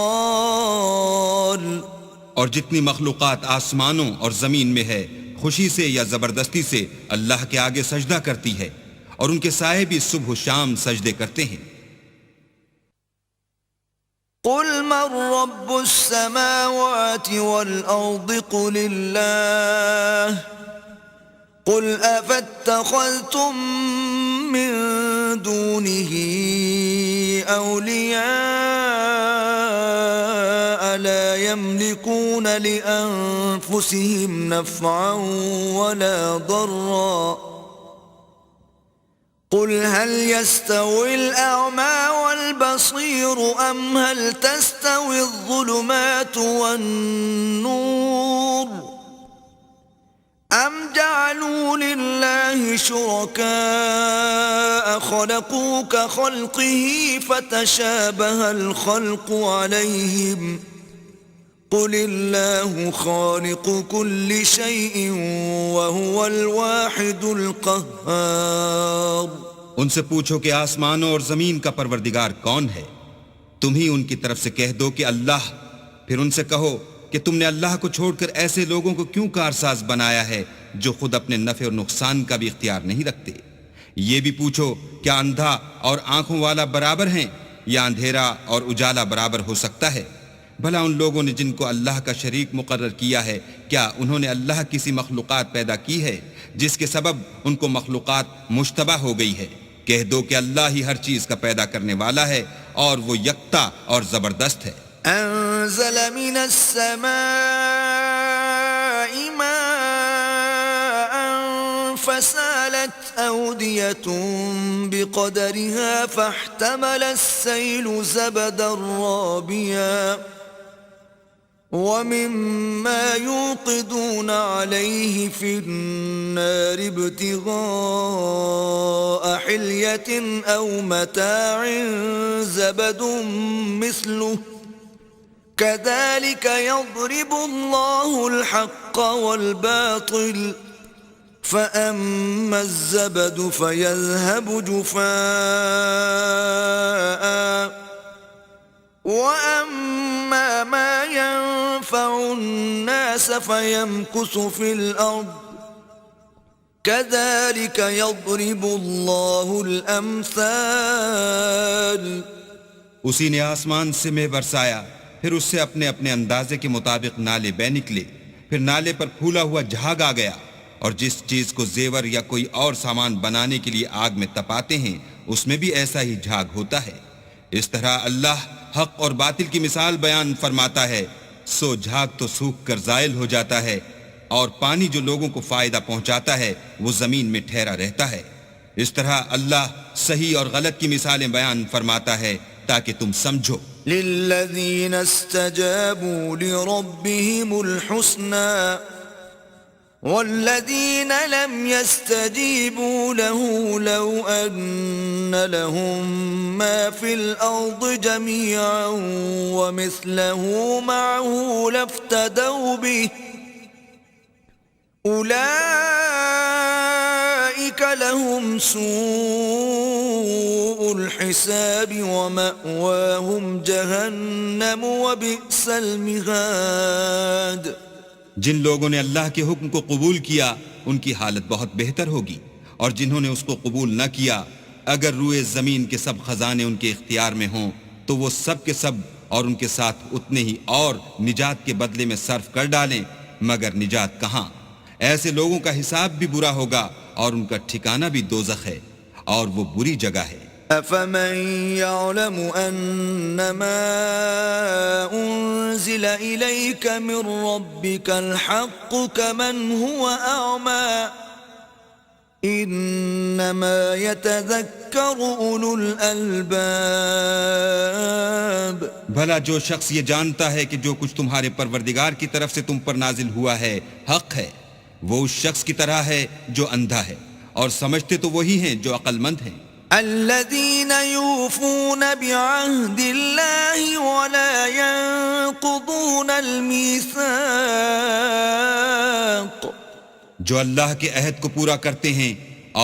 S2: اور جتنی مخلوقات آسمانوں اور زمین میں ہے خوشی سے یا زبردستی سے اللہ کے آگے سجدہ کرتی ہے، اور ان کے سائے بھی صبح و شام سجدے کرتے ہیں.
S1: قُلْ مَنْ رَبُّ السَّمَاوَاتِ وَالْأَرْضِ قُلِ اللَّهُ قُلْ أَفَاتَّخَذْتُم مِّن دُونِهِ أَوْلِيَاءَ لَا يَمْلِكُونَ لِأَنفُسِهِمْ نَفْعًا وَلَا ضَرًّا. قُلْ هَلْ يَسْتَوِي الْأَعْمَى وَالْبَصِيرُ أَمْ هَلْ تَسْتَوِي الظُّلُمَاتُ وَالنُّورُ أَمْ جَعَلُوا لِلَّهِ شُرَكَاءَ خَلَقُوا كَخَلْقِهِ فَتَشَابَهَ الْخَلْقُ عَلَيْهِمْ قُلِ اللَّهُ خَالِقُ كُلِّ شَيْءٍ وَهُوَ الْوَاحِدُ الْقَهَّارُ.
S2: ان سے پوچھو کہ آسمانوں اور زمین کا پروردگار کون ہے؟ تم ہی ان کی طرف سے کہہ دو کہ اللہ. پھر ان سے کہو کہ تم نے اللہ کو چھوڑ کر ایسے لوگوں کو کیوں کارساز بنایا ہے جو خود اپنے نفع اور نقصان کا بھی اختیار نہیں رکھتے. یہ بھی پوچھو کیا اندھا اور آنکھوں والا برابر ہیں یا اندھیرا اور اجالا برابر ہو سکتا ہے؟ بھلا ان لوگوں نے جن کو اللہ کا شریک مقرر کیا ہے کیا انہوں نے اللہ کسی مخلوقات پیدا کی ہے جس کے سبب ان کو مخلوقات مشتبہ ہو گئی ہے؟ کہہ دو کہ اللہ ہی ہر چیز کا پیدا کرنے والا ہے اور وہ یکتا اور زبردست ہے.
S1: أنزل من السماء ماء فسالت أودية بقدرها فاحتمل السيل زبدا رابيا ومما يوقدون عليه في النار ابتغاء حلية أو متاع زبد مثله كذلك يضرب الله الحق والباطل فأما الزبد فيذهب جفاء وأما ما ينفع الناس فيمكث في الأرض كذلك يضرب الله الأمثال.
S2: اسی نے آسمان سے مے برسایا، پھر اس سے اپنے اپنے اندازے کے مطابق نالے بہ نکلے، پھر نالے پر پھولا ہوا جھاگ آ گیا، اور جس چیز کو زیور یا کوئی اور سامان بنانے کے لیے آگ میں تپاتے ہیں اس میں بھی ایسا ہی جھاگ ہوتا ہے. اس طرح اللہ حق اور باطل کی مثال بیان فرماتا ہے. سو جھاگ تو سوکھ کر زائل ہو جاتا ہے، اور پانی جو لوگوں کو فائدہ پہنچاتا ہے وہ زمین میں ٹھہرا رہتا ہے. اس طرح اللہ صحیح اور غلط کی مثالیں بیان فرماتا ہے تاکہ تم سمجھو.
S1: للذین استجابوا لربهم الحسنى والذین لم يستجیبوا له لو ان لهم ما في الأرض جميعا ومثله معه لافتدوا به أولئك لهم سوء الحساب ومأواهم جهنم وبئس المهاد.
S2: جن لوگوں نے اللہ کے حکم کو قبول کیا ان کی حالت بہت بہتر ہوگی، اور جنہوں نے اس کو قبول نہ کیا اگر روئے زمین کے سب خزانے ان کے اختیار میں ہوں تو وہ سب کے سب اور ان کے ساتھ اتنے ہی اور نجات کے بدلے میں صرف کر ڈالیں، مگر نجات کہاں. ایسے لوگوں کا حساب بھی برا ہوگا اور ان کا ٹھکانہ بھی دوزخ ہے، اور وہ بری جگہ ہے.
S1: أفمن يعلم أنما أنزل إليك من ربك الحق كمن هو أعمى إنما يتذكر أولو الألباب.
S2: بھلا جو شخص یہ جانتا ہے کہ جو کچھ تمہارے پروردگار کی طرف سے تم پر نازل ہوا ہے حق ہے، وہ اس شخص کی طرح ہے جو اندھا ہے، اور سمجھتے تو وہی ہیں جو عقل مند ہیں.
S1: الذين يوفون بعهد الله ولا ينقضون الميثاق.
S2: جو اللہ کے عہد کو پورا کرتے ہیں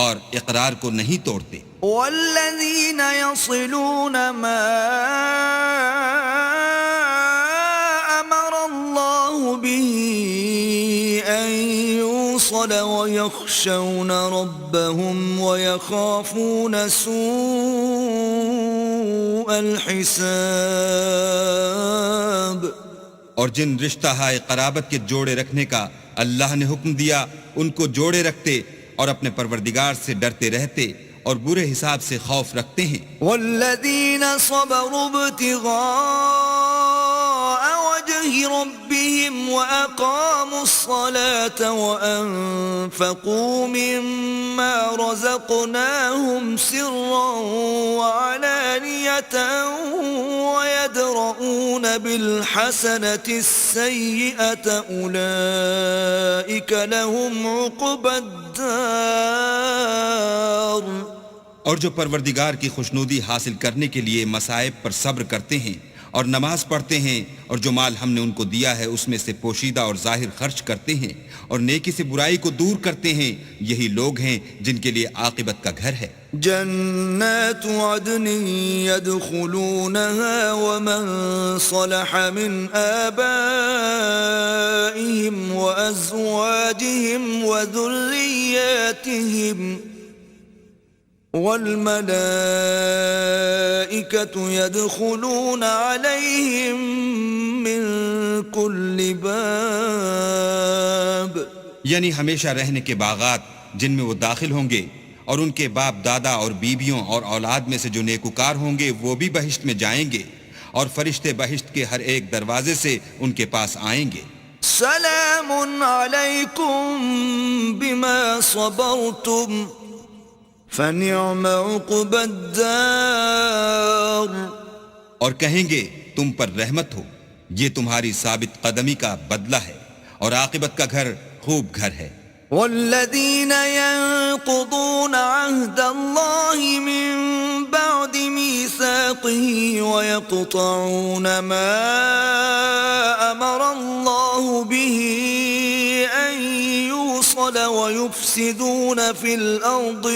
S2: اور اقرار کو نہیں توڑتے.
S1: والذين يصلون ما أمر الله به أن يوصل ويخشون ربهم ويخافون سوء الحساب.
S2: اور جن رشتہ ہائے قرابت کے جوڑے رکھنے کا اللہ نے حکم دیا ان کو جوڑے رکھتے اور اپنے پروردگار سے ڈرتے رہتے اور برے حساب سے خوف رکھتے ہیں.
S1: والذین صبروا ابتغاء وجه ربهم وأقاموا الصلاة وأنفقوا مما رزقناهم سرا وعلانية ويدرؤون بالحسنة السيئة أولئك لهم عقبى الدار.
S2: اور جو پروردگار کی خوشنودی حاصل کرنے کے لیے مصائب پر صبر کرتے ہیں اور نماز پڑھتے ہیں اور جو مال ہم نے ان کو دیا ہے اس میں سے پوشیدہ اور ظاہر خرچ کرتے ہیں اور نیکی سے برائی کو دور کرتے ہیں، یہی لوگ ہیں جن کے لیے عاقبت کا گھر ہے.
S1: جنات عدن يدخلونها ومن صلح من آبائهم وأزواجهم وذرياتهم والملائكة يدخلون عليهم من كل باب.
S2: یعنی ہمیشہ رہنے کے باغات جن میں وہ داخل ہوں گے، اور ان کے باپ دادا اور بیویوں اور اولاد میں سے جو نیکوکار ہوں گے وہ بھی بہشت میں جائیں گے، اور فرشتے بہشت کے ہر ایک دروازے سے ان کے پاس آئیں گے.
S1: سلام علیکم بما صبرتم فنعم عقبى الدار.
S2: اور کہیں گے تم پر رحمت ہو، یہ تمہاری ثابت قدمی کا بدلہ ہے، اور عاقبت کا گھر خوب گھر ہے.
S1: والذين ينقضون عهد الله من بعد ميثاقه ويقطعون ما أمر الله به أن يوصل ويفسدون في الأرض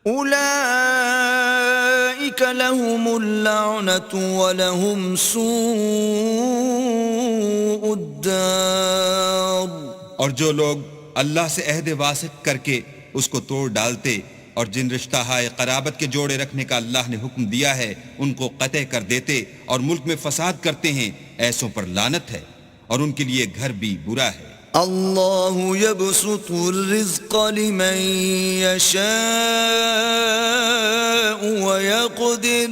S1: أولئك لهم اللعنة ولهم سوء الدار.
S2: اور جو لوگ اللہ سے عہد واسق کر کے اس کو توڑ ڈالتے اور جن رشتہ ہائے قرابت کے جوڑے رکھنے کا اللہ نے حکم دیا ہے ان کو قطع کر دیتے اور ملک میں فساد کرتے ہیں، ایسوں پر لعنت ہے اور ان کے لیے گھر بھی برا ہے.
S1: اللہ يبسط الرزق لمن يشاء ويقدر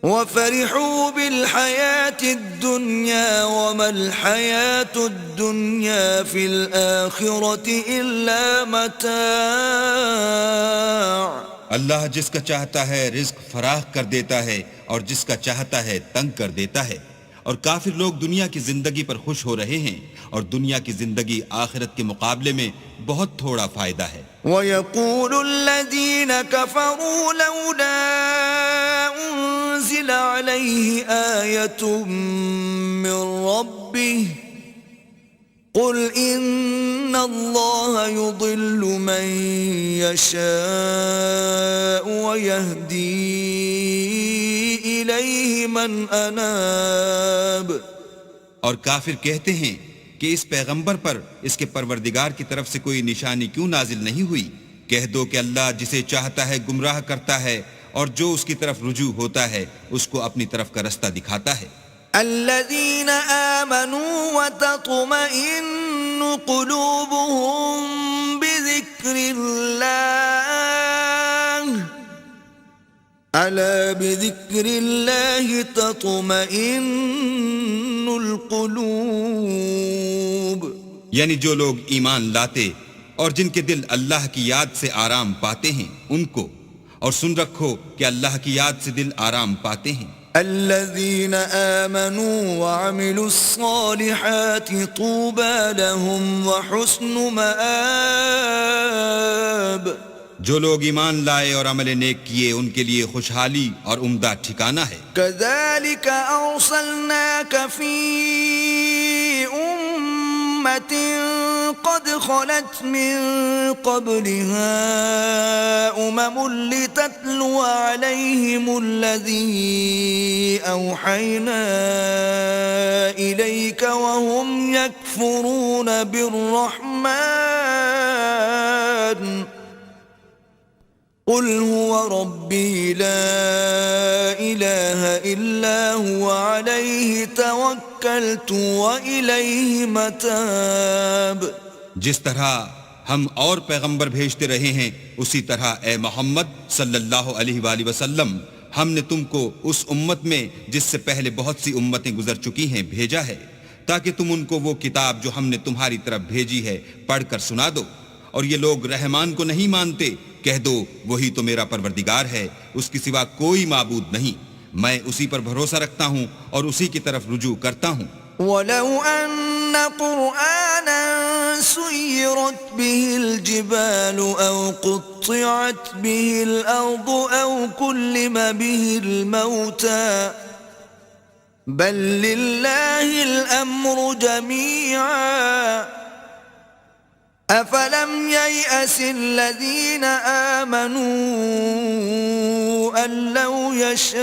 S1: وفرحوا بالحياة الدنيا وما الحياة الدنيا في الآخرة إلا متاع
S2: اللہ جس کا چاہتا ہے رزق فراخ کر دیتا ہے اور جس کا چاہتا ہے تنگ کر دیتا ہے، اور کافر لوگ دنیا کی زندگی پر خوش ہو رہے ہیں اور دنیا کی زندگی آخرت کے مقابلے میں بہت تھوڑا فائدہ ہے۔
S1: وَيَقُولُ الَّذِينَ كَفَرُوا لَوْلَا أُنزِلَ عَلَيْهِ آيَةٌ مِّن رَّبِّهِ قُلْ إِنَّ اللَّهَ يُضِلُّ مَن يَشَاءُ وَيَهْدِي إِلَيْهِ مَنْ أَنَابَ۔
S2: اور کافر کہتے ہیں کہ اس پیغمبر پر اس کے پروردگار کی طرف سے کوئی نشانی کیوں نازل نہیں ہوئی؟ کہہ دو کہ اللہ جسے چاہتا ہے گمراہ کرتا ہے اور جو اس کی طرف رجوع ہوتا ہے اس کو اپنی طرف کا رستہ دکھاتا ہے۔
S1: الذين آمنوا وتطمئن قلوبهم بذكر الله ألا بذكر الله تطمئن القلوب،
S2: یعنی جو لوگ ایمان لاتے اور جن کے دل اللہ کی یاد سے آرام پاتے ہیں ان کو، اور سن رکھو کہ اللہ کی یاد سے دل آرام پاتے ہیں۔
S1: الذين آمنوا وعملوا الصالحات طوبى لهم وحسن مآب،
S2: جو لوگ ایمان لائے اور عمل نیک کیے ان کے لیے خوشحالی اور عمدہ ٹھکانہ ہے۔
S1: كذلك أرسلناك في أمة قد خلت من قبلها لتتلو عليهم الذي أوحينا إليك وهم يكفرون بالرحمن قل هو ربي لا إله إلا هو عليه توكلت وإليه متاب۔
S2: جس طرح ہم اور پیغمبر بھیجتے رہے ہیں اسی طرح اے محمد صلی اللہ علیہ وآلہ وسلم ہم نے تم کو اس امت میں جس سے پہلے بہت سی امتیں گزر چکی ہیں بھیجا ہے تاکہ تم ان کو وہ کتاب جو ہم نے تمہاری طرف بھیجی ہے پڑھ کر سنا دو، اور یہ لوگ رحمان کو نہیں مانتے، کہہ دو وہی تو میرا پروردگار ہے، اس کی سوا کوئی معبود نہیں، میں اسی پر بھروسہ رکھتا ہوں اور اسی کی طرف رجوع کرتا ہوں۔
S1: وَلَوْ أَنَّ قُرْآنًا سُيِّرَتْ بِهِ الْجِبَالُ أَوْ قُطِّعَتْ بِهِ الْأَرْضُ أَوْ كُلِّمَ بِهِ الْمَوْتَى بَل لِّلَّهِ الْأَمْرُ جَمِيعًا أَفَلَمْ يَيْأَسِ الَّذِينَ آمَنُوا أَن لَّوْ يَشَاءُ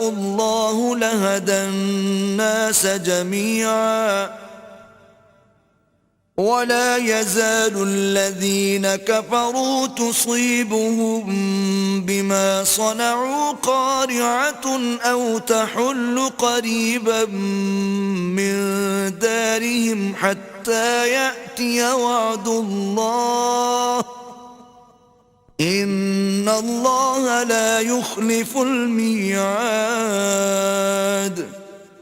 S1: اللَّهُ لَهَدَى النَّاسَ جَمِيعًا وَلَا يَزَالُ الَّذِينَ كَفَرُوا تُصِيبُهُم بِمَا صَنَعُوا قَارِعَةٌ أَوْ تَحُلُّ قَرِيبًا مِّن دَارِهِمْ حَتَّى يَأْتِيَ وَعْدُ اللَّهِ إِنَّ اللَّهَ لَا يُخْلِفُ الْمِيعَادَ۔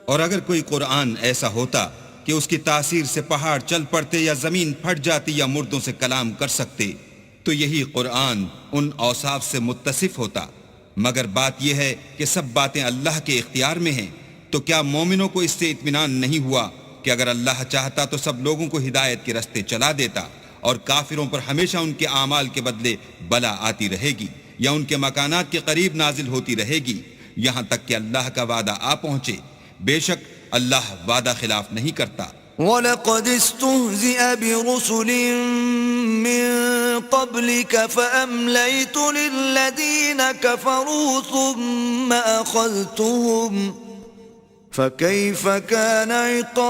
S2: اور اگر کوئی قرآن ایسا ہوتا کہ اس کی تاثیر سے پہاڑ چل پڑتے یا زمین پھٹ جاتی یا مردوں سے کلام کر سکتے تو یہی قرآن ان اوصاف سے متصف ہوتا، مگر بات یہ ہے کہ سب باتیں اللہ کے اختیار میں ہیں، تو کیا مومنوں کو اس سے اطمینان نہیں ہوا کہ اگر اللہ چاہتا تو سب لوگوں کو ہدایت کے رستے چلا دیتا، اور کافروں پر ہمیشہ ان کے اعمال کے بدلے بلا آتی رہے گی یا ان کے مکانات کے قریب نازل ہوتی رہے گی یہاں تک کہ اللہ کا وعدہ آ پہنچے، بے شک اللہ وعدہ خلاف نہیں کرتا۔
S1: وَلَقَدِ اسْتُهْزِئَ بِرُسُلٍ مِّن قَبْلِكَ فَأَمْلَيْتُ لِلَّذِينَ كَفَرُوا ثُمَّ أَخَذْتُهُمْ فَكَيْفَ كَانَ عِقَابِ۔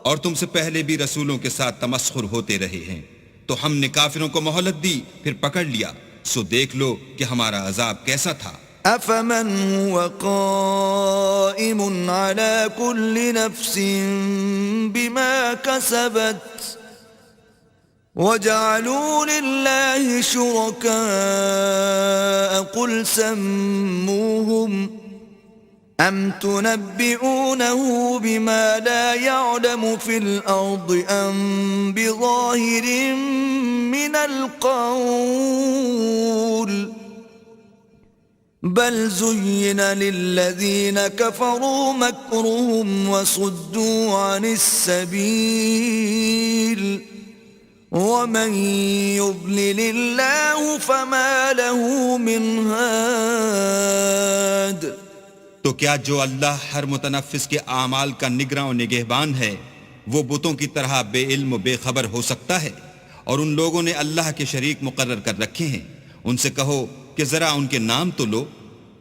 S2: اور تم سے پہلے بھی رسولوں کے ساتھ تمسخر ہوتے رہے ہیں تو ہم نے کافروں کو مہلت دی پھر پکڑ لیا، سو دیکھ لو کہ ہمارا عذاب کیسا تھا۔
S1: أَفَمَنْ هُوَ قَائِمٌ عَلَى كُلِّ نَفْسٍ بِمَا كَسَبَتْ وَجَعَلُوا لِلَّهِ شُرَكَاءَ قُلْ سَمُّوهُمْ أَمْ تُنَبِّئُونَهُ بِمَا لَا يَعْلَمُ فِي الْأَرْضِ أَمْ بِظَاهِرٍ مِّنَ الْقَوْلِ بَلْ زُيِّنَ لِلَّذِينَ كَفَرُوا مَكْرُهُمْ وَصُدُّوا عَنِ السَّبِيلِ وَمَن يُضْلِلِ اللَّهُ فَمَا لَهُ مِنْ هَادٍ۔
S2: تو کیا جو اللہ ہر متنفس کے اعمال کا نگراں و نگہبان ہے وہ بتوں کی طرح بے علم و بے خبر ہو سکتا ہے؟ اور ان لوگوں نے اللہ کے شریک مقرر کر رکھے ہیں، ان سے کہو کہ ذرا ان کے نام تو لو۔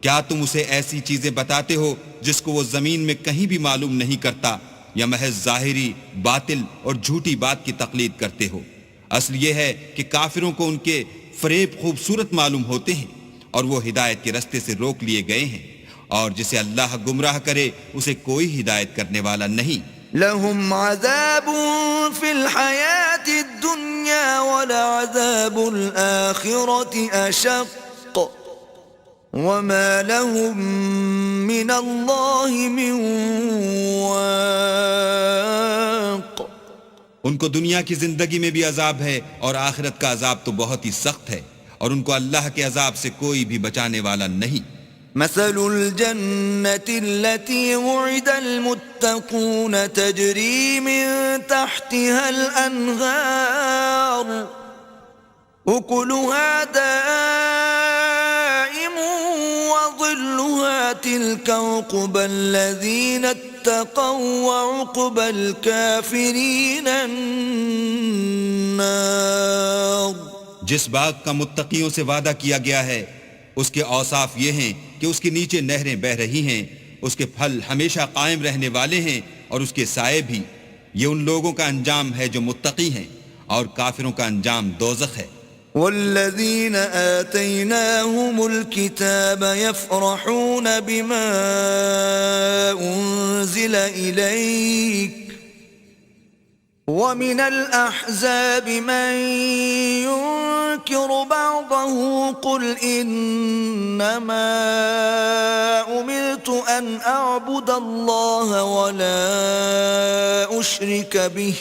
S2: کیا تم اسے ایسی چیزیں بتاتے ہو جس کو وہ زمین میں کہیں بھی معلوم نہیں کرتا، یا محض ظاہری باطل اور جھوٹی بات کی تقلید کرتے ہو؟ اصل یہ ہے کہ کافروں کو ان کے فریب خوبصورت معلوم ہوتے ہیں اور وہ ہدایت کے رستے سے روک لیے گئے ہیں، اور جسے اللہ گمراہ کرے اسے کوئی ہدایت کرنے والا نہیں۔
S1: لهم عذاب في الحياة الدنيا ولعذاب الآخرة أشق وما لهم من الله من واق۔
S2: ان کو دنیا کی زندگی میں بھی عذاب ہے اور آخرت کا عذاب تو بہت ہی سخت ہے، اور ان کو اللہ کے عذاب سے کوئی بھی بچانے والا نہیں۔
S1: مثل الجنة التي وعد المتقون تجري من تحتها الأنهار أكلها دائم وظلها تلك عقبى الذين اتقوا وعقبى الكافرين النار۔
S2: جس باغ کا متقیوں سے وعدہ کیا گیا ہے اس کے اوصاف یہ ہیں کہ اس کے نیچے نہریں بہ رہی ہیں، اس کے پھل ہمیشہ قائم رہنے والے ہیں اور اس کے سائے بھی۔ یہ ان لوگوں کا انجام ہے جو متقی ہیں، اور کافروں کا انجام دوزخ ہے۔
S1: والذين آتيناهم الكتاب يفرحون بما أنزل إليك ومن الأحزاب من ينكر بعضه قل إنما أمرت أن أعبد الله ولا أشرك به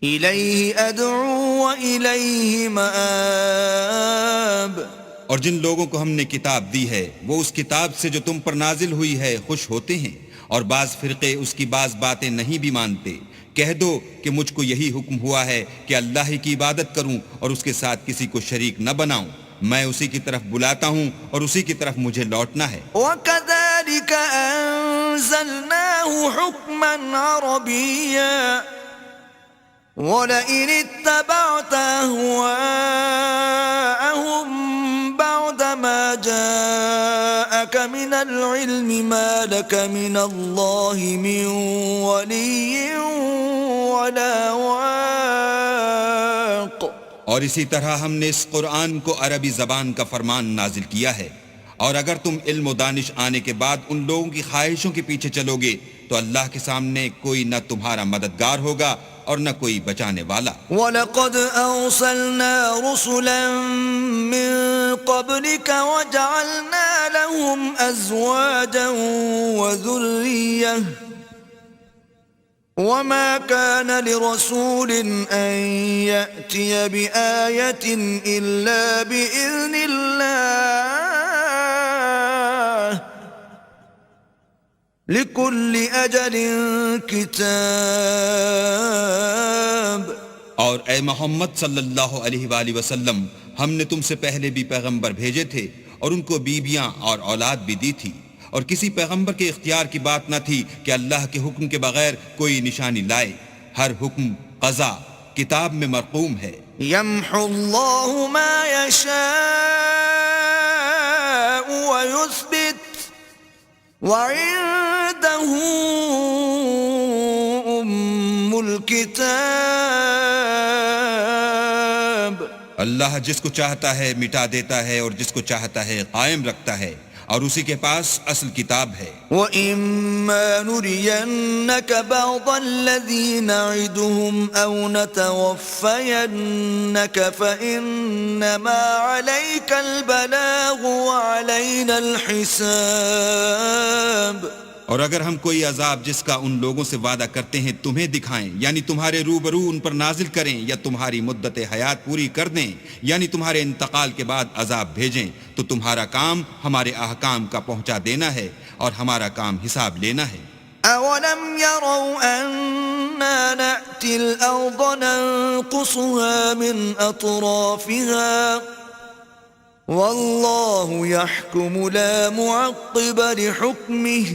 S1: إليه أدعو وإليه مآب۔
S2: اور جن لوگوں کو ہم نے کتاب دی ہے وہ اس کتاب سے جو تم پر نازل ہوئی ہے خوش ہوتے ہیں، اور بعض فرقے اس کی بعض باتیں نہیں بھی مانتے۔ کہہ دو کہ مجھ کو یہی حکم ہوا ہے کہ اللہ ہی کی عبادت کروں اور اس کے ساتھ کسی کو شریک نہ بناؤں، میں اسی کی طرف بلاتا ہوں اور اسی کی طرف مجھے لوٹنا ہے۔
S1: وَكَذَلِكَ أَنزَلْنَاهُ حُكْمًا عَرَبِيًّا وَلَئِنِ اتَّبَعْتَ أَهْوَاءَهُمْ بَعْدَ مَا جَاءَكَ مِنَ الْعِلْمِ مَا لَكَ مِنَ اللَّهِ مِنْ وَلِيٍّ وَلَا وَاقٍ۔
S2: اور اسی طرح ہم نے اس قرآن کو عربی زبان کا فرمان نازل کیا ہے، اور اگر تم علم و دانش آنے کے بعد ان لوگوں کی خواہشوں کے پیچھے چلو گے تو اللہ کے سامنے کوئی نہ تمہارا مددگار ہوگا اور نہ کوئی بچانے والا۔
S1: وَلَقَدْ أَرْسَلْنَا رُسُلًا مِّن قَبْلِكَ وَجَعَلْنَا لَهُمْ أَزْوَاجًا وَذُرِّيَّةً وَمَا كَانَ لِرَسُولٍ أَن يَأْتِيَ بِآيَةٍ إِلَّا بِإِذْنِ اللَّهِ لِكُلِّ أَجَلٍ كِتَابٌ۔
S2: اور اے محمد صلی اللہ علیہ وآلہ وسلم، ہم نے تم سے پہلے بھی پیغمبر بھیجے تھے اور ان کو بیویاں اور اولاد بھی دی تھی، اور کسی پیغمبر کے اختیار کی بات نہ تھی کہ اللہ کے حکم کے بغیر کوئی نشانی لائے۔ ہر حکم قضا کتاب میں مرقوم ہے۔
S1: يَمْحُو اللَّهُ مَا يَشَاءُ وَيُثْبِتُ وَعِندَهُ أُمُّ الْكِتَابِ۔
S2: اللہ جس کو چاہتا ہے مٹا دیتا ہے اور جس کو چاہتا ہے قائم رکھتا ہے، اور اسی کے پاس اصل کتاب ہے.
S1: وَإِمَّا نُرِيَنَّكَ بَعْضَ الَّذِي نَعِدُهُمْ أَوْ نَتَوَفَّيَنَّكَ فَإِنَّمَا عَلَيْكَ الْبَلَاغُ وَعَلَيْنَا الْحِسَابُ.
S2: اور اگر ہم کوئی عذاب جس کا ان لوگوں سے وعدہ کرتے ہیں تمہیں دکھائیں، یعنی تمہارے روبرو ان پر نازل کریں، یا تمہاری مدت حیات پوری کر دیں، یعنی تمہارے انتقال کے بعد عذاب بھیجیں، تو تمہارا کام ہمارے احکام کا پہنچا دینا ہے اور ہمارا کام حساب لینا ہے.
S1: أَوَلَمْ يَرَوْا أَنَّا نَأْتِي الْأَرْضَ نَنقُصُهَا مِنْ أَطْرَافِهَا وَاللَّهُ يَحْكُمُ لَا مُعَقِّبَ لِحُكْمِهِ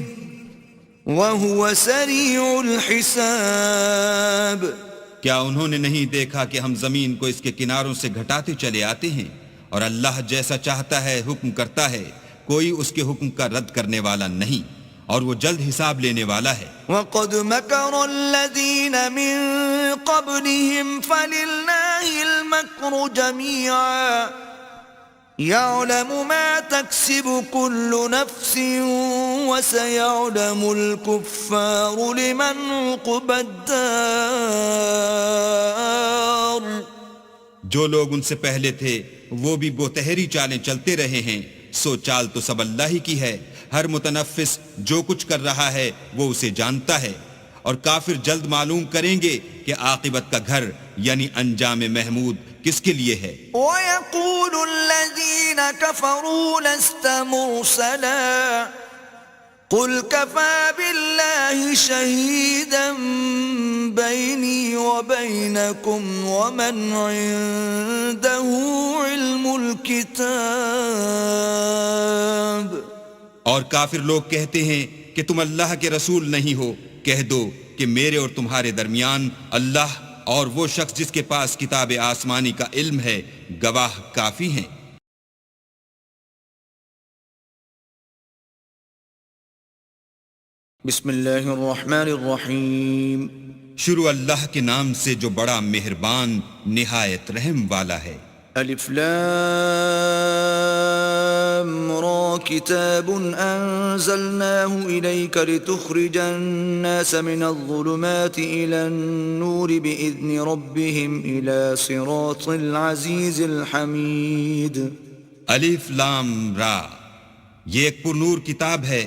S1: وَهُوَ سَرِيعُ الْحِسَابِ.
S2: کیا انہوں نے نہیں دیکھا کہ ہم زمین کو اس کے کناروں سے گھٹاتے چلے آتے ہیں، اور اللہ جیسا چاہتا ہے حکم کرتا ہے، کوئی اس کے حکم کا رد کرنے والا نہیں، اور وہ جلد حساب لینے والا ہے.
S1: وَقَدْ مَكَرَ الَّذِينَ مِن قَبْلِهِمْ فَلِلَّهِ الْمَكْرُ جَمِيعًا يَعْلَمُ مَا تَكْسِبُ كُلُّ نَفْسٍ وَسَيَعْلَمُ الْكُفَّارُ لِمَنْ عُقْبَى الدَّارِ.
S2: جو لوگ ان سے پہلے تھے وہ بھی بہتری چالیں چلتے رہے ہیں، سو چال تو سب اللہ ہی کی ہے. ہر متنفس جو کچھ کر رہا ہے وہ اسے جانتا ہے، اور کافر جلد معلوم کریں گے کہ عاقبت کا گھر یعنی انجام محمود کس کے لیے ہے.
S1: وَيَقُولُ الَّذِينَ كَفَرُوا لَسْتَ مُرْسَلًا قُلْ كَفَى بِاللَّهِ شَهِيدًا بَيْنِي وَبَيْنَكُمْ وَمَنْ عِندَهُ عِلْمُ الْكِتَابِ.
S2: اور کافر لوگ کہتے ہیں کہ تم اللہ کے رسول نہیں ہو. کہہ دو کہ میرے اور تمہارے درمیان اللہ اور وہ شخص جس کے پاس کتاب آسمانی کا علم ہے گواہ کافی ہیں.
S1: بسم اللہ الرحمن الرحیم.
S2: شروع اللہ کے نام سے جو بڑا مہربان نہایت رحم والا ہے.
S1: الف لام را کتاب انزلناه الیک لتخرج الناس من الظلمات الى النور باذن ربهم الى صراط العزیز الحمید.
S2: الف لام را، یہ ایک پرنور کتاب ہے،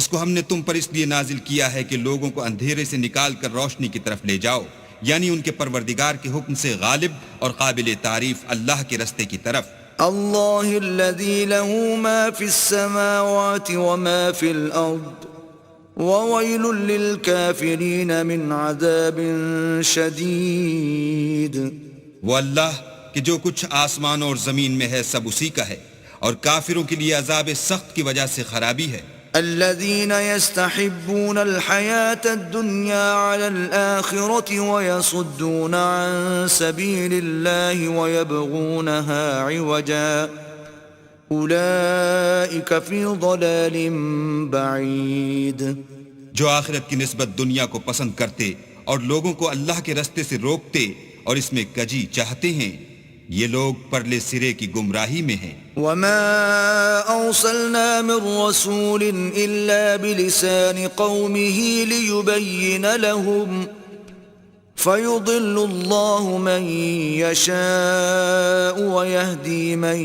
S2: اس کو ہم نے تم پر اس لیے نازل کیا ہے کہ لوگوں کو اندھیرے سے نکال کر روشنی کی طرف لے جاؤ، یعنی ان کے پروردگار کے حکم سے غالب اور قابل تعریف اللہ کے رستے کی طرف.
S1: اللہ الذی له ما فی السماوات وما فی الارض وویل للکافرین من عذاب شدید.
S2: وہ اللہ کہ جو کچھ آسمان اور زمین میں ہے سب اسی کا ہے، اور کافروں کے لیے عذاب سخت کی وجہ سے خرابی ہے.
S1: الذين يستحبون الحياة الدنيا على الآخرة ويصدون عن سبيل الله ويبغونها عوجا أولئك في ضلال بعيد.
S2: جو آخرت کی نسبت دنیا کو پسند کرتے اور لوگوں کو اللہ کے رستے سے روکتے اور اس میں کجی چاہتے ہیں، یہ لوگ پرلے سرے کی گمراہی میں ہیں.
S1: وما أرسلنا من رسول إلا بلسان قومه ليبين لهم فيضل الله من يشاء ويهدي من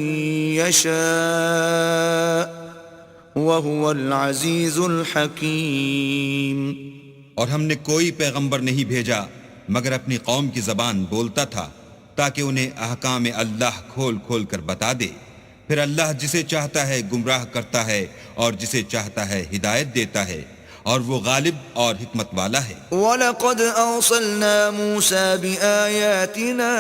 S1: يشاء وهو العزيز الحكيم.
S2: اور ہم نے کوئی پیغمبر نہیں بھیجا مگر اپنی قوم کی زبان بولتا تھا تاکہ انہیں احکام اللہ کھول کھول کر بتا دے. پھر اللہ جسے چاہتا ہے گمراہ کرتا ہے اور جسے چاہتا ہے ہدایت دیتا ہے، اور وہ غالب اور حکمت والا ہے.
S1: وَلَقَدْ أَرْسَلْنَا مُوسَى بِآيَاتِنَا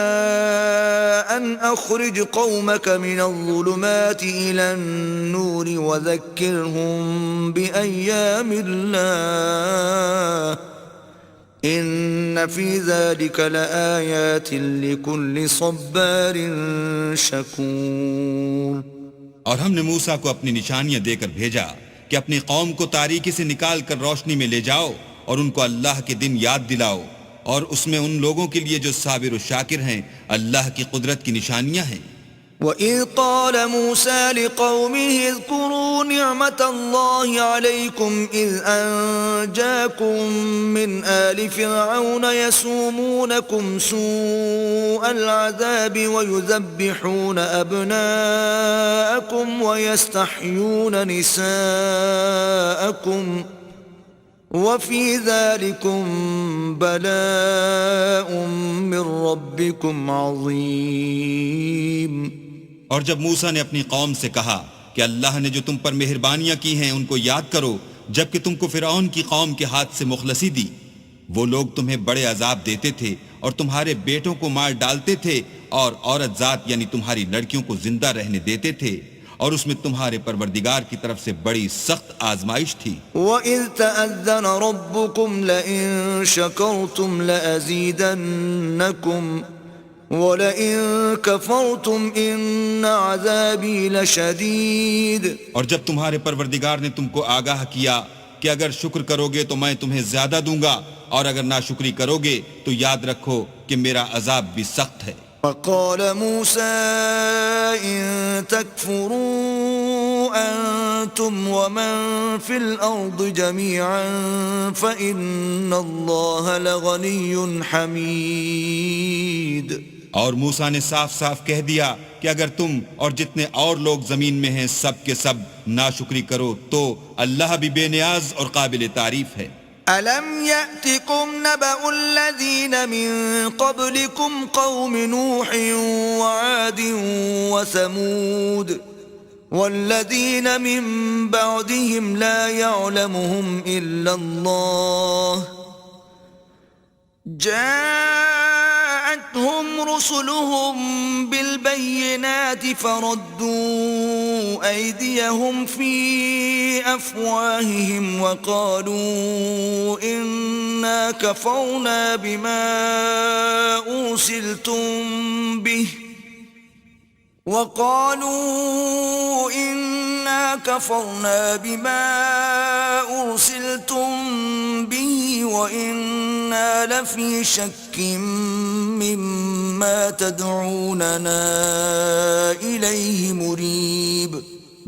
S1: أَنْ أَخْرِجْ قَوْمَكَ مِنَ الظُّلُمَاتِ إِلَى النُّورِ وَذَكِّرْهُمْ بِأَيَّامِ اللَّهِ إِنَّ فِي ذَلِكَ لَآيَاتٍ لِكُلِّ صَبَّارٍ شَكُورٍ.
S2: اور ہم نے موسیٰ کو اپنی نشانیاں دے کر بھیجا کہ اپنی قوم کو تاریکی سے نکال کر روشنی میں لے جاؤ اور ان کو اللہ کے دن یاد دلاؤ، اور اس میں ان لوگوں کے لیے جو صابر و شاکر ہیں اللہ کی قدرت کی نشانیاں ہیں.
S1: وَإِذْ قَالَ مُوسَى لِقَوْمِهِ اذْكُرُوا نِعْمَةَ اللَّهِ عَلَيْكُمْ إِذْ أَنْجَاكُمْ مِنْ آلِ فِرْعَوْنَ يَسُومُونَكُمْ سُوءَ الْعَذَابِ وَيُذَبِّحُونَ أَبْنَاءَكُمْ وَيَسْتَحْيُونَ نِسَاءَكُمْ وَفِي ذَلِكُمْ بَلَاءٌ مِّن رَّبِّكُمْ عَظِيمٌ۔
S2: اور جب موسیٰ نے اپنی قوم سے کہا کہ اللہ نے جو تم پر مہربانیاں کی ہیں ان کو یاد کرو جبکہ تم کو فرعون کی قوم کے ہاتھ سے مخلصی دی، وہ لوگ تمہیں بڑے عذاب دیتے تھے اور تمہارے بیٹوں کو مار ڈالتے تھے اور عورت ذات یعنی تمہاری لڑکیوں کو زندہ رہنے دیتے تھے، اور اس میں تمہارے پروردگار کی طرف سے بڑی سخت آزمائش تھی۔
S1: وَإِذْ تَأَذَّنَ رَبُّكُمْ لَئِن شَكَرْتُمْ لَأَزِيدَنَّكُمْ وَلَئِن كَفَرْتُمْ إِنَّ عَذَابِي لَشَدِيدٌ۔
S2: اور جب تمہارے پروردگار نے تم کو آگاہ کیا کہ اگر شکر کرو گے تو میں تمہیں زیادہ دوں گا، اور اگر ناشکری کرو گے تو یاد رکھو کہ میرا عذاب بھی سخت ہے۔
S1: وَقَالَ مُوسَىٰ إِن تَكْفُرُوا أَنتُمْ وَمَن فِي الْأَرْضِ جَمِيعًا فَإِنَّ اللَّهَ لَغَنِيٌّ حَمِيدٌ۔
S2: اور موسیٰ نے صاف صاف کہہ دیا کہ اگر تم اور جتنے اور لوگ زمین میں ہیں سب کے سب ناشکری کرو تو اللہ بھی بے نیاز اور قابل تعریف ہے۔
S1: أَلَمْ يَأْتِكُمْ نَبَأُ الَّذِينَ مِن قَبْلِكُمْ قَوْمِ نُوحٍ وَعَادٍ وَثَمُودَ وَالَّذِينَ مِن بَعْدِهِمْ لَا يَعْلَمُهُمْ إِلَّا اللَّهُ جاءتهم رسلهم بالبينات فردوا أيديهم في أفواههم وقالوا إنا كفرنا بما أرسلتم به وَإِنَّا لَفِي شَكٍّ مِّمَّا تَدْعُونَنَا إِلَيْهِ مُرِيبٍ۔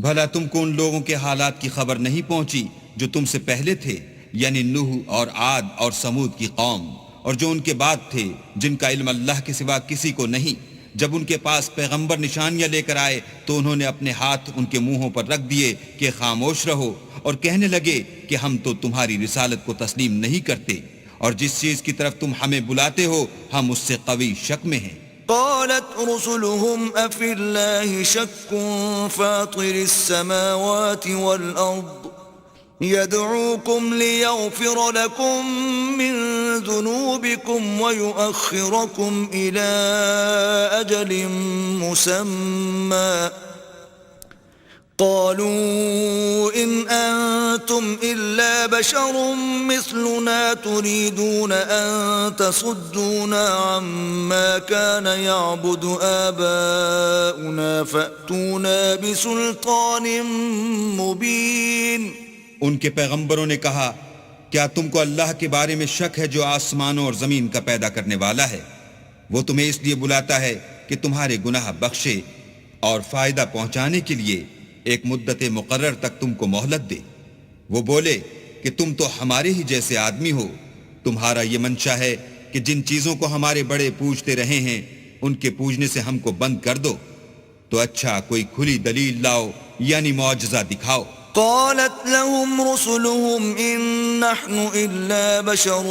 S2: بھلا تم کو ان لوگوں کے حالات کی خبر نہیں پہنچی جو تم سے پہلے تھے، یعنی نوح اور عاد اور سمود کی قوم، اور جو ان کے بعد تھے جن کا علم اللہ کے سوا کسی کو نہیں۔ جب ان کے پاس پیغمبر نشانیاں لے کر آئے تو انہوں نے اپنے ہاتھ ان کے منہوں پر رکھ دیے کہ خاموش رہو، اور کہنے لگے کہ ہم تو تمہاری رسالت کو تسلیم نہیں کرتے، اور جس چیز کی طرف تم ہمیں بلاتے ہو ہم اس سے قوی شک میں ہیں۔
S1: قالت رسلهم أفي الله شك فاطر السماوات والأرض يدعوكم ليغفر لكم من ذنوبكم ويؤخركم إلى أجل مسمى قالوا إن أنتم إلا بشر مثلنا تريدون أن تصدونا عما كان يعبد آباؤنا فأتونا بسلطان مبين۔
S2: ان کے پیغمبروں نے کہا کیا تم کو اللہ کے بارے میں شک ہے جو آسمانوں اور زمین کا پیدا کرنے والا ہے؟ وہ تمہیں اس لیے بلاتا ہے کہ تمہارے گناہ بخشے اور فائدہ پہنچانے کے لیے ایک مدت مقرر تک تم کو مہلت دے۔ وہ بولے کہ تم تو ہمارے ہی جیسے آدمی ہو، تمہارا یہ منشا ہے کہ جن چیزوں کو ہمارے بڑے پوجتے رہے ہیں ان کے پوجنے سے ہم کو بند کر دو، تو اچھا کوئی کھلی دلیل لاؤ یعنی معجزہ دکھاؤ۔
S1: قالت لهم رسلهم إن نحن إلا بشر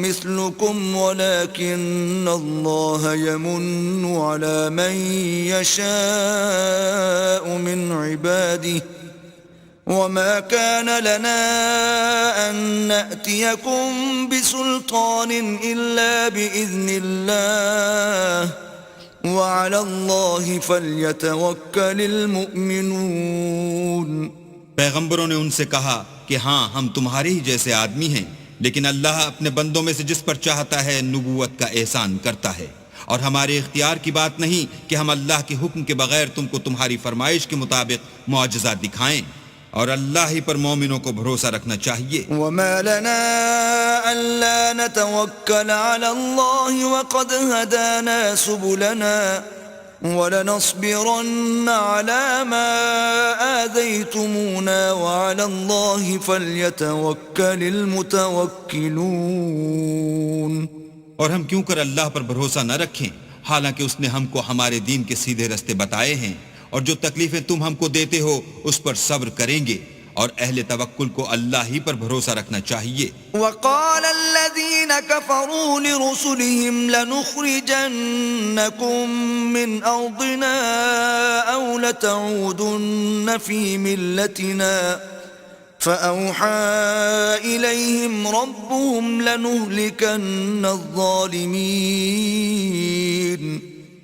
S1: مثلكم ولكن الله يمن على من يشاء من عباده وما كان لنا أن نأتيكم بسلطان إلا بإذن الله وعلى الله فليتوكل المؤمنون۔
S2: پیغمبروں نے ان سے کہا کہ ہاں ہم تمہارے ہی جیسے آدمی ہیں، لیکن اللہ اپنے بندوں میں سے جس پر چاہتا ہے نبوت کا احسان کرتا ہے، اور ہمارے اختیار کی بات نہیں کہ ہم اللہ کے حکم کے بغیر تم کو تمہاری فرمائش کے مطابق معجزہ دکھائیں، اور اللہ ہی پر مومنوں کو بھروسہ رکھنا چاہیے۔
S1: وما لنا ألا نتوكل على الله وقد هدانا سبلنا وَلَنَصْبِرَنَّ عَلَى مَا آذَيْتُمُونَا وَعَلَى اللَّهِ فَلْيَتَوَكَّلِ الْمُتَوَكِّلُونَ۔
S2: اور ہم کیوں کر اللہ پر بھروسہ نہ رکھیں حالانکہ اس نے ہم کو ہمارے دین کے سیدھے رستے بتائے ہیں، اور جو تکلیفیں تم ہم کو دیتے ہو اس پر صبر کریں گے، اور اہل توکل کو اللہ ہی پر بھروسہ رکھنا چاہیے۔
S1: وَقَالَ الَّذِينَ كَفَرُوا لِرُسُلِهِمْ لَنُخْرِجَنَّكُمْ مِنْ أَرْضِنَا أَوْ لَتَعُودُنَّ فِي مِلَّتِنَا فَأَوْحَى إِلَيْهِمْ رَبُّهُمْ لَنُهْلِكَنَّ الظَّالِمِينَ۔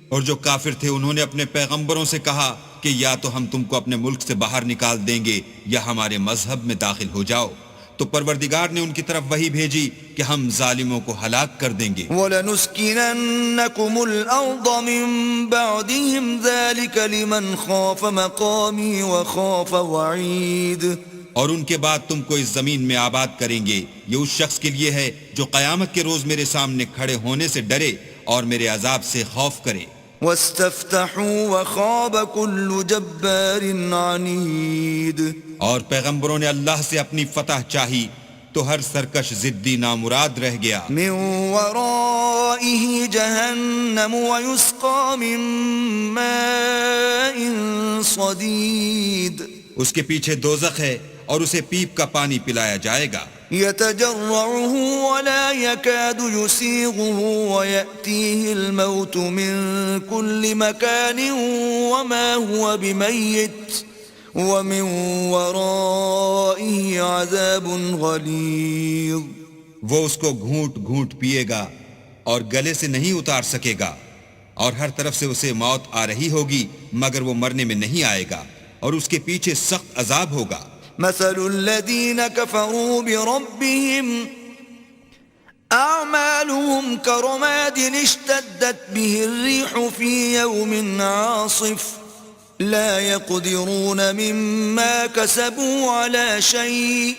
S2: اور جو کافر تھے انہوں نے اپنے پیغمبروں سے کہا کہ یا تو ہم تم کو اپنے ملک سے باہر نکال دیں گے یا ہمارے مذہب میں داخل ہو جاؤ، تو پروردگار نے ان کی طرف وحی بھیجی کہ ہم ظالموں کو ہلاک کر دیں گے۔
S1: وَلَنُسْكِنَنَّكُمُ الْأَرْضَ مِنْ بَعْدِهِمْ ذَلِكَ لِمَنْ خَافَ مَقَامِي وَخَافَ وَعِيدِ۔
S2: اور ان کے بعد تم کو اس زمین میں آباد کریں گے، یہ اس شخص کے لیے ہے جو قیامت کے روز میرے سامنے کھڑے ہونے سے ڈرے اور میرے عذاب سے خوف کرے۔
S1: وَاسْتَفْتَحُوا وَخَابَ كُلُّ جَبَّارٍ عَنِيدٍ۔
S2: اور پیغمبروں نے اللہ سے اپنی فتح چاہی تو ہر سرکش ضدی نامراد رہ گیا۔
S1: مِنْ وَرَائِهِ جَهَنَّمُ وَيُسْقَى مِنْ مَاءٍ صَدِيدٍ۔
S2: اس کے پیچھے دوزخ ہے اور اسے پیپ کا پانی پلایا جائے گا۔
S1: يتجرعه ولا يكاد يسيغه ويأتيه الموت من كل مكان وما هو بميت ومن ورائه عذاب غليظ۔
S2: وہ اس کو گھونٹ گھونٹ پیے گا اور گلے سے نہیں اتار سکے گا، اور ہر طرف سے اسے موت آ رہی ہوگی مگر وہ مرنے میں نہیں آئے گا، اور اس کے پیچھے سخت عذاب ہوگا۔
S1: مثل الذين كفروا بربهم أعمالهم كرماد اشتدت به الريح في يوم عاصف لا يقدرون مما كسبوا على شيء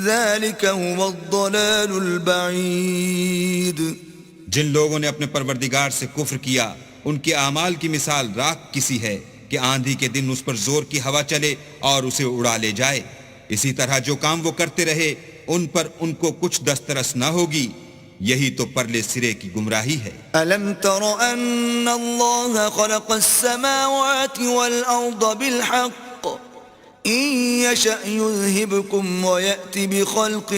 S1: ذلك هو الضلال البعيد۔
S2: جن لوگوں نے اپنے پروردگار سے کفر کیا ان کے اعمال کی مثال راکھ کسی ہے کہ آندھی کے دن اس پر زور کی ہوا چلے اور اسے اڑا لے جائے، اسی طرح جو کام وہ کرتے رہے ان پر ان کو کچھ دسترس نہ ہوگی، یہی تو پرلے سرے کی گمراہی ہے۔
S1: أَلَمْ تَرَ أَنَّ اللَّهَ خَلَقَ السَّمَاوَاتِ وَالْأَرْضَ بِالْحَقِّ إِن يَشَأْ يُذْهِبْكُمْ وَيَأْتِ بِخَلْقٍ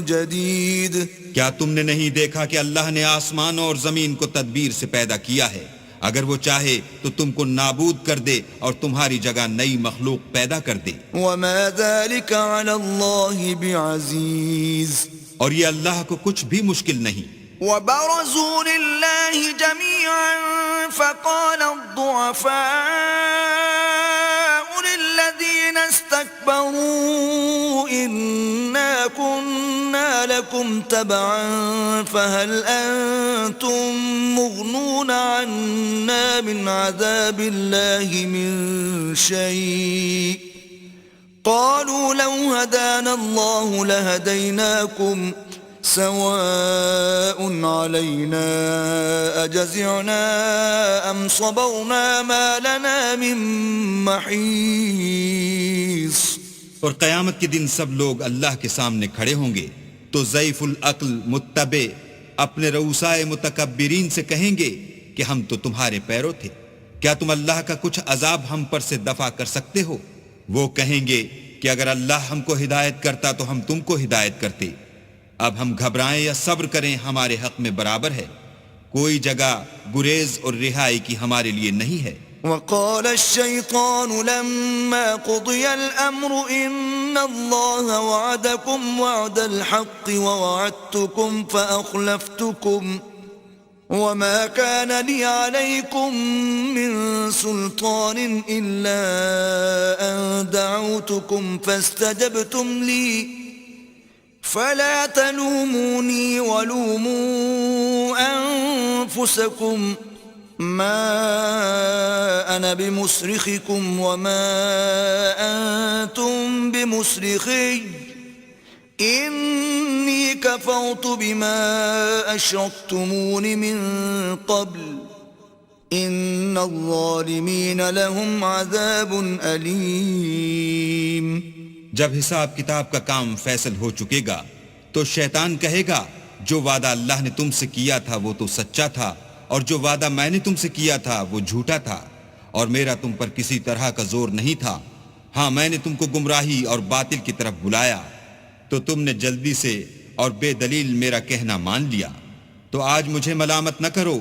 S1: جَدِيدٍ۔
S2: کیا تم نے نہیں دیکھا کہ اللہ نے آسمان اور زمین کو تدبیر سے پیدا کیا ہے، اگر وہ چاہے تو تم کو نابود کر دے اور تمہاری جگہ نئی مخلوق پیدا کر دے۔
S1: وَمَا ذَلِكَ عَلَى اللَّهِ بِعَزِيزٍ۔
S2: اور یہ اللہ کو کچھ بھی مشکل نہیں۔
S1: وَبَرَزُوا لِلَّهِ جَمِيعًا فَقَالَ الضُّعَفَاءُ لِلَّذِينَ اسْتَكْبَرُوا إِنَّا كُنَّا لَكُمْ تَبَعًا فَهَلْ أَنْتُمْ مُغْنُونَ عَنَّا مِنْ عَذَابِ اللَّهِ مِنْ شَيْءٍ قالوا لو هدانا الله لهديناكم سواء علينا أجزعنا أم صبرنا ما لنا من محيص۔
S2: اور قیامت کے دن سب لوگ اللہ کے سامنے کھڑے ہوں گے تو ضعیف العقل متبع اپنے رؤسائے متکبرین سے کہیں گے کہ ہم تو تمہارے پیرو تھے، کیا تم اللہ کا کچھ عذاب ہم پر سے دفع کر سکتے ہو؟ وہ کہیں گے کہ اگر اللہ ہم کو ہدایت کرتا تو ہم تم کو ہدایت کرتے، اب ہم گھبرائیں یا صبر کریں ہمارے حق میں برابر ہے، کوئی جگہ گریز اور رہائی کی ہمارے لیے نہیں ہے۔
S1: وقال الشيطان لما قضي الأمر إن الله وعدكم وعد الحق ووعدتكم فأخلفتكم وما كان لي عليكم من سلطان إلا أن دعوتكم فاستجبتم لي فلا تلوموني ولوموا أنفسكم ما أنا بمصرخكم وما أنتم بمصرخي إني كفرت بما أشركتمون من قبل إن الظالمين لهم عذاب أليم.
S2: جب حساب کتاب کا کام فیصل ہو چکے گا تو شیطان کہے گا جو وعدہ اللہ نے تم سے کیا تھا وہ تو سچا تھا اور جو وعدہ میں نے تم سے کیا تھا وہ جھوٹا تھا اور میرا تم پر کسی طرح کا زور نہیں تھا. ہاں میں نے تم کو گمراہی اور باطل کی طرف بلایا تو تم نے جلدی سے اور بے دلیل میرا کہنا مان لیا. تو آج مجھے ملامت نہ کرو،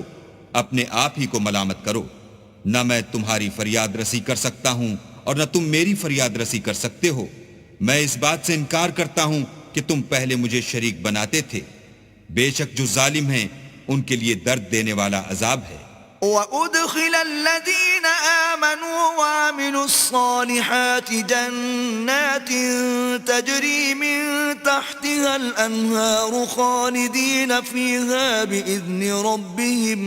S2: اپنے آپ ہی کو ملامت کرو. نہ میں تمہاری فریاد رسی کر سکتا ہوں اور نہ تم میری فریاد رسی کر سکتے ہو. میں اس بات سے انکار کرتا ہوں کہ تم پہلے مجھے شریک بناتے تھے. بے شک جو ظالم ہیں ان کے لیے درد دینے والا عذاب ہے.
S1: وَأُدْخِلَ الَّذِينَ آمَنُوا وَعَمِلُوا الصَّالِحَاتِ جَنَّاتٍ تَجْرِي مِن تَحْتِهَا الْأَنْهَارُ خَالِدِينَ فِيهَا بِإِذْنِ رَبِّهِمْ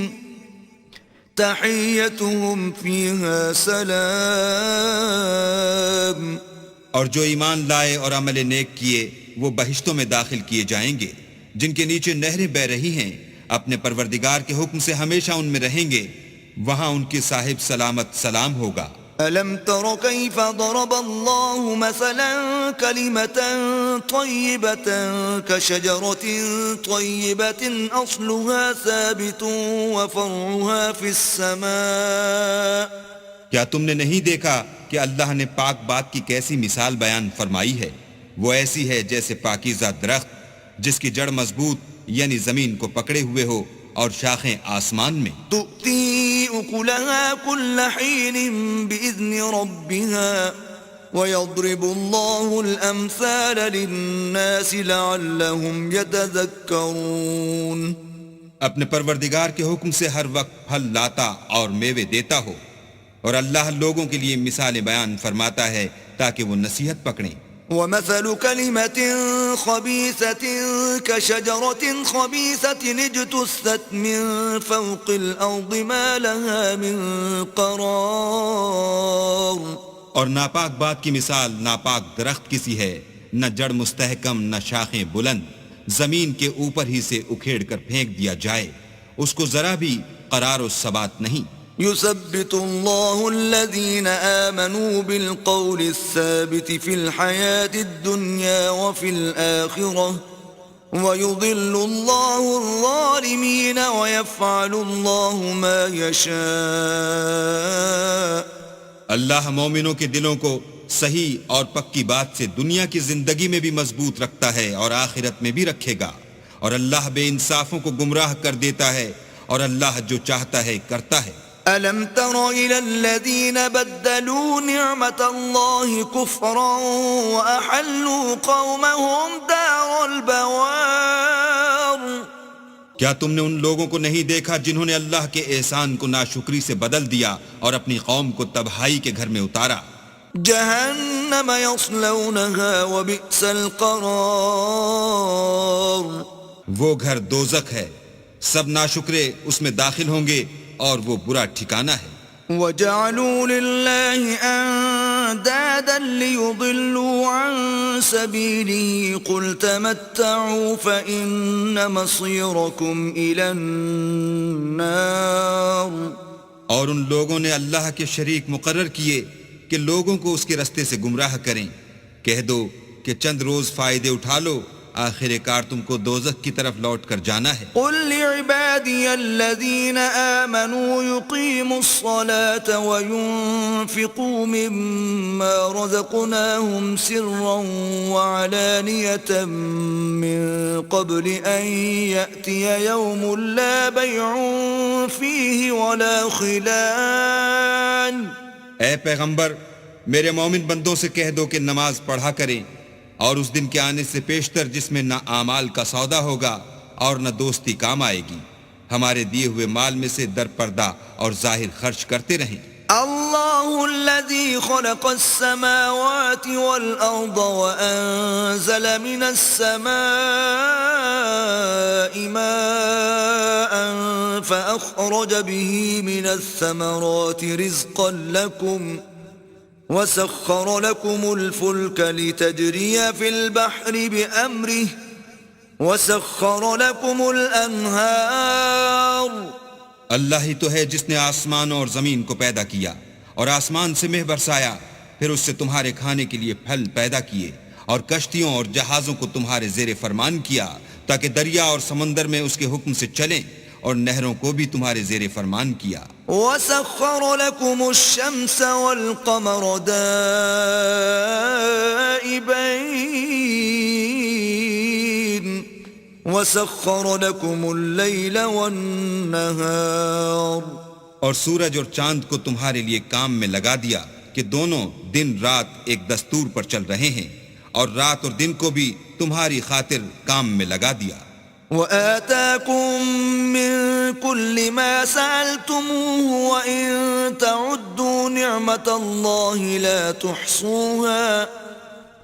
S1: تَحِيَّتُهُمْ فِيهَا سَلَامٌ.
S2: اور جو ایمان لائے اور عمل نیک کیے وہ بہشتوں میں داخل کیے جائیں گے جن کے نیچے نہریں بہ رہی ہیں. اپنے پروردگار کے حکم سے ہمیشہ ان میں رہیں گے. وہاں ان کے صاحب سلامت سلام ہوگا.
S1: أَلَمْ تَرَ كَيْفَ ضَرَبَ اللَّهُ مَثَلًا كَلِمَةً طَيِّبَةً كَشَجَرَةٍ طَيِّبَةٍ أَصْلُهَا ثَابِتٌ وَفَرْعُهَا فِي السَّمَاءِ.
S2: کیا تم نے نہیں دیکھا کہ اللہ نے پاک بات کی کیسی مثال بیان فرمائی ہے؟ وہ ایسی ہے جیسے پاکیزہ درخت جس کی جڑ مضبوط یعنی زمین کو پکڑے ہوئے ہو اور شاخیں آسمان میں.
S1: تُؤْتِي أُكُلَهَا كُلَّ حِينٍ بِإِذْنِ رَبِّهَا وَيَضْرِبُ اللَّهُ الْأَمْثَالَ لِلنَّاسِ لَعَلَّهُمْ يَتَذَكَّرُونَ.
S2: اپنے پروردگار کے حکم سے ہر وقت پھل لاتا اور میوے دیتا ہو اور اللہ لوگوں کے لیے مثالیں بیان فرماتا ہے تاکہ وہ نصیحت پکڑیں.
S1: وَمَثَلُ كَلِمَةٍ خَبِيثَةٍ كَشَجَرَةٍ خَبِيثَةٍ اجْتُثَّتْ مِنْ فَوْقِ الْأَرْضِ مَا لَهَا مِنْ قَرَارٍ.
S2: اور ناپاک بات کی مثال ناپاک درخت کسی ہے، نہ جڑ مستحکم نہ شاخیں بلند، زمین کے اوپر ہی سے اکھیڑ کر پھینک دیا جائے، اس کو ذرا بھی قرار و ثبات نہیں.
S1: يثبت الله الذين آمنوا بالقول الثابت في الحياة الدنيا وفي الآخرة ويضل الله الظالمين ويفعل الله ما يشاء.
S2: اللہ مومنوں کے دلوں کو صحیح اور پکی بات سے دنیا کی زندگی میں بھی مضبوط رکھتا ہے اور آخرت میں بھی رکھے گا. اور اللہ بے انصافوں کو گمراہ کر دیتا ہے اور اللہ جو چاہتا ہے کرتا ہے.
S1: أَلَمْ تَرَ إِلَى الَّذِينَ بَدَّلُوا نِعْمَةَ اللَّهِ كُفْرًا وَأَحَلُّوا قَوْمَهُمْ دَارَ الْبَوَارِ.
S2: کیا تم نے ان لوگوں کو نہیں دیکھا جنہوں نے اللہ کے احسان کو ناشکری سے بدل دیا اور اپنی قوم کو تباہی کے گھر میں اتارا؟
S1: جَهَنَّمَ يَصْلَوْنَهَا وَبِئْسَ الْقَرَارُ.
S2: وہ گھر دوزخ ہے، سب ناشکرے اس میں داخل ہوں گے اور وہ برا ٹھکانہ ہے.
S1: وَجَعَلُوا لِلَّهِ أَنْدَادًا لِيُضِلُّوا عَنْ سَبِيلِهِ قُلْ تَمَتَّعُوا فَإِنَّ مَصِيرَكُمْ إِلَى النَّارِ.
S2: اور ان لوگوں نے اللہ کے شریک مقرر کیے کہ لوگوں کو اس کے رستے سے گمراہ کریں. کہہ دو کہ چند روز فائدے اٹھا لو، آخر کار تم کو دوزخ کی طرف لوٹ کر جانا ہے.
S1: قل لعبادی الذین آمنوا یقیموا الصلاة وینفقوا مما رزقناهم سرا وعلانیة من قبل ان یأتی یوم لا بیع فیہ ولا خلال.
S2: اے پیغمبر میرے مومن بندوں سے کہہ دو کہ نماز پڑھا کریں اور اس دن کے آنے سے پیشتر جس میں نہ اعمال کا سودا ہوگا اور نہ دوستی کام آئے گی. ہمارے دیے ہوئے مال میں سے در پردہ اور ظاہر خرچ کرتے رہیں.
S1: اللہ الذي خلق السماوات والأرض وأنزل من السماء ماء فأخرج به من الثمرات رزقا لكم وسخر لكم الفلك لتجري في البحر بأمره وسخر لكم الأنهار.
S2: اللہ ہی تو ہے جس نے آسمانوں اور زمین کو پیدا کیا اور آسمان سے مہ برسایا، پھر اس سے تمہارے کھانے کے لیے پھل پیدا کیے اور کشتیوں اور جہازوں کو تمہارے زیر فرمان کیا تاکہ دریا اور سمندر میں اس کے حکم سے چلیں، اور نہروں کو بھی تمہارے زیر فرمان کیا۔
S1: وَسَخَّرَ لَكُمُ الشَّمْسَ وَالْقَمَرَ دَائِبَيْنِ وَسَخَّرَ لَكُمُ اللَّيْلَ وَالنَّهَارَ،
S2: اور سورج اور چاند کو تمہارے لیے کام میں لگا دیا کہ دونوں دن رات ایک دستور پر چل رہے ہیں، اور رات اور دن کو بھی تمہاری خاطر کام میں لگا دیا۔
S1: وَآتَاكُم مِّن كُلِّ مَا سَأَلْتُمُوهُ وَإِن تَعُدُّوا نِعْمَةَ اللَّهِ لَا تُحْصُوهَا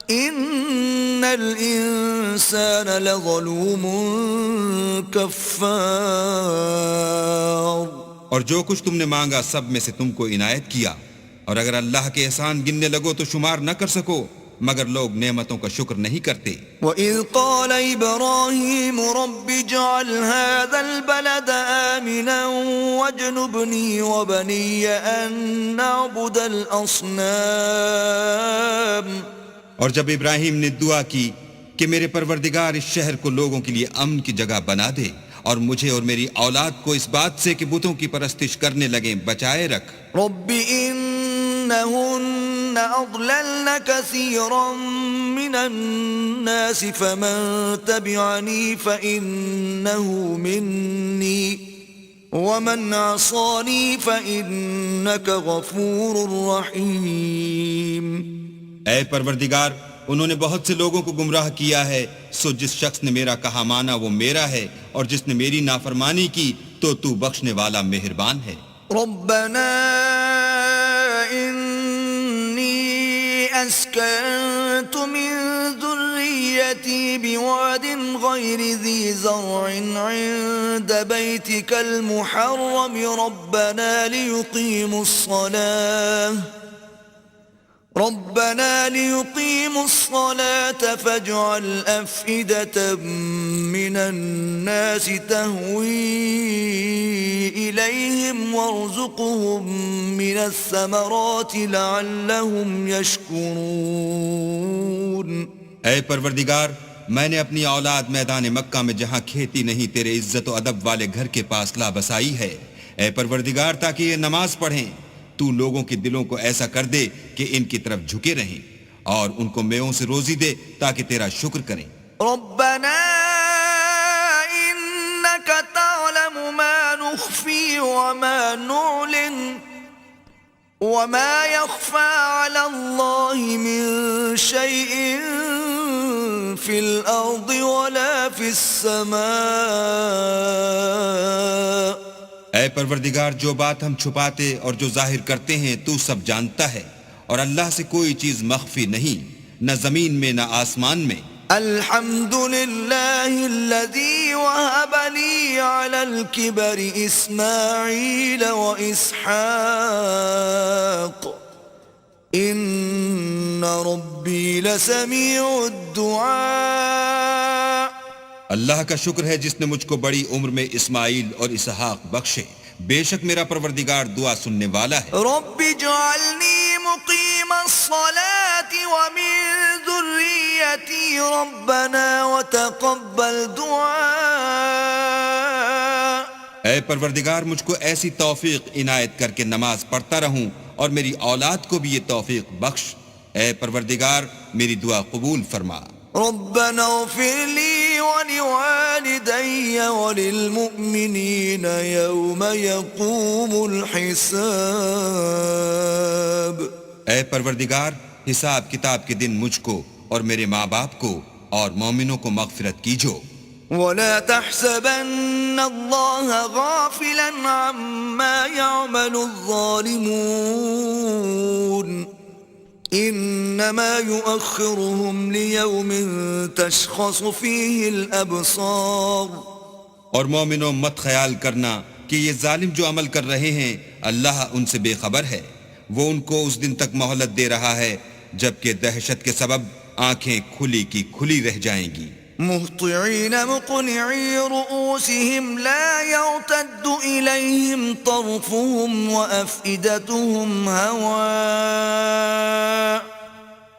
S1: إِنَّ الْإِنسَانَ لَظَلُومٌ كَفَّارٌ۔
S2: اور جو کچھ تم نے مانگا سب میں سے تم کو عنایت کیا، اور اگر اللہ کے احسان گننے لگو تو شمار نہ کر سکو، مگر لوگ نعمتوں کا شکر نہیں کرتے۔
S1: وَإِذْ قَالَ إِبْرَاهِيمُ رَبِّ اجْعَلْ هَذَا الْبَلَدَ آمِنًا وَاجْنُبْنِي وَبَنِيَّ أَن نَّعْبُدَ الْأَصْنَامَ۔
S2: اور جب ابراہیم نے دعا کی کہ میرے پروردگار اس شہر کو لوگوں کے لیے امن کی جگہ بنا دے، اور مجھے اور میری اولاد کو اس بات سے کہ بتوں کی پرستش کرنے لگیں بچائے رکھ۔
S1: رَبِّ إِنَّهُنَّ أَضْلَلْنَ كَثِيرًا مِّنَ النَّاسِ فَمَن تَبِعَنِي فَإِنَّهُ مِنِّي وَمَنْ عَصَانِي فَإِنَّكَ غَفُورٌ رَّحِيمٌ۔
S2: اے پروردگار، انہوں نے بہت سے لوگوں کو گمراہ کیا ہے، سو جس شخص نے میرا کہا مانا وہ میرا ہے، اور جس نے میری نافرمانی کی تو تو بخشنے والا مہربان ہے۔
S1: ربنا إني أسكنت من ذريتي بواد غير ذي زرع عند بيتك المحرم ربنا ليقيموا الصلاة فاجعل أفئدة من الناس تهوي إليهم وارزقهم من الثمرات لعلهم يشكرون۔
S2: اے پروردگار، میں نے اپنی اولاد میدان مکہ میں جہاں کھیتی نہیں تیرے عزت و ادب والے گھر کے پاس لا بسائی ہے۔ اے پروردگار، تاکہ یہ نماز پڑھیں، تو لوگوں کے دلوں کو ایسا کر دے کہ ان کی طرف جھکے رہیں، اور ان کو میووں سے روزی دے تاکہ تیرا شکر کریں۔
S1: ربنا انك تعلم ما نخفي وما نعلن وما يخفى على الله من شيء في الارض ولا في السماء۔
S2: اے پروردگار، جو بات ہم چھپاتے اور جو ظاہر کرتے ہیں تو سب جانتا ہے، اور اللہ سے کوئی چیز مخفی نہیں، نہ زمین میں نہ آسمان میں۔
S1: الحمد لله الذي وهب لي على الكبر إسماعيل وإسحاق إن ربي لسميع الدعاء۔
S2: اللہ کا شکر ہے جس نے مجھ کو بڑی عمر میں اسماعیل اور اسحاق بخشے، بے شک میرا پروردگار دعا سننے والا ہے۔
S1: رب اجعلنی مقیم الصلاة ومن ذریتی ربنا وتقبل دعاء۔
S2: اے پروردگار، مجھ کو ایسی توفیق عنایت کر کے نماز پڑھتا رہوں، اور میری اولاد کو بھی یہ توفیق بخش۔ اے پروردگار، میری دعا قبول فرما۔
S1: ربنا اغفر لي ولوالدي وللمؤمنين يوم يقوم الحساب۔
S2: اے پروردگار، حساب کتاب کے دن مجھ کو اور میرے ماں باپ کو اور مومنوں کو مغفرت کیجو۔
S1: ولا تحسبن الله غافلا عما يعمل الظالمون انما يؤخرهم ليوم تشخص فيه الابصار۔
S2: اور مومنوں، مت خیال کرنا کہ یہ ظالم جو عمل کر رہے ہیں اللہ ان سے بے خبر ہے، وہ ان کو اس دن تک مہلت دے رہا ہے جبکہ دہشت کے سبب آنکھیں کھلی کی کھلی رہ جائیں گی۔
S1: مهطعين مقنعي رؤوسهم لا يرتد إليهم طرفهم وأفئدتهم هواء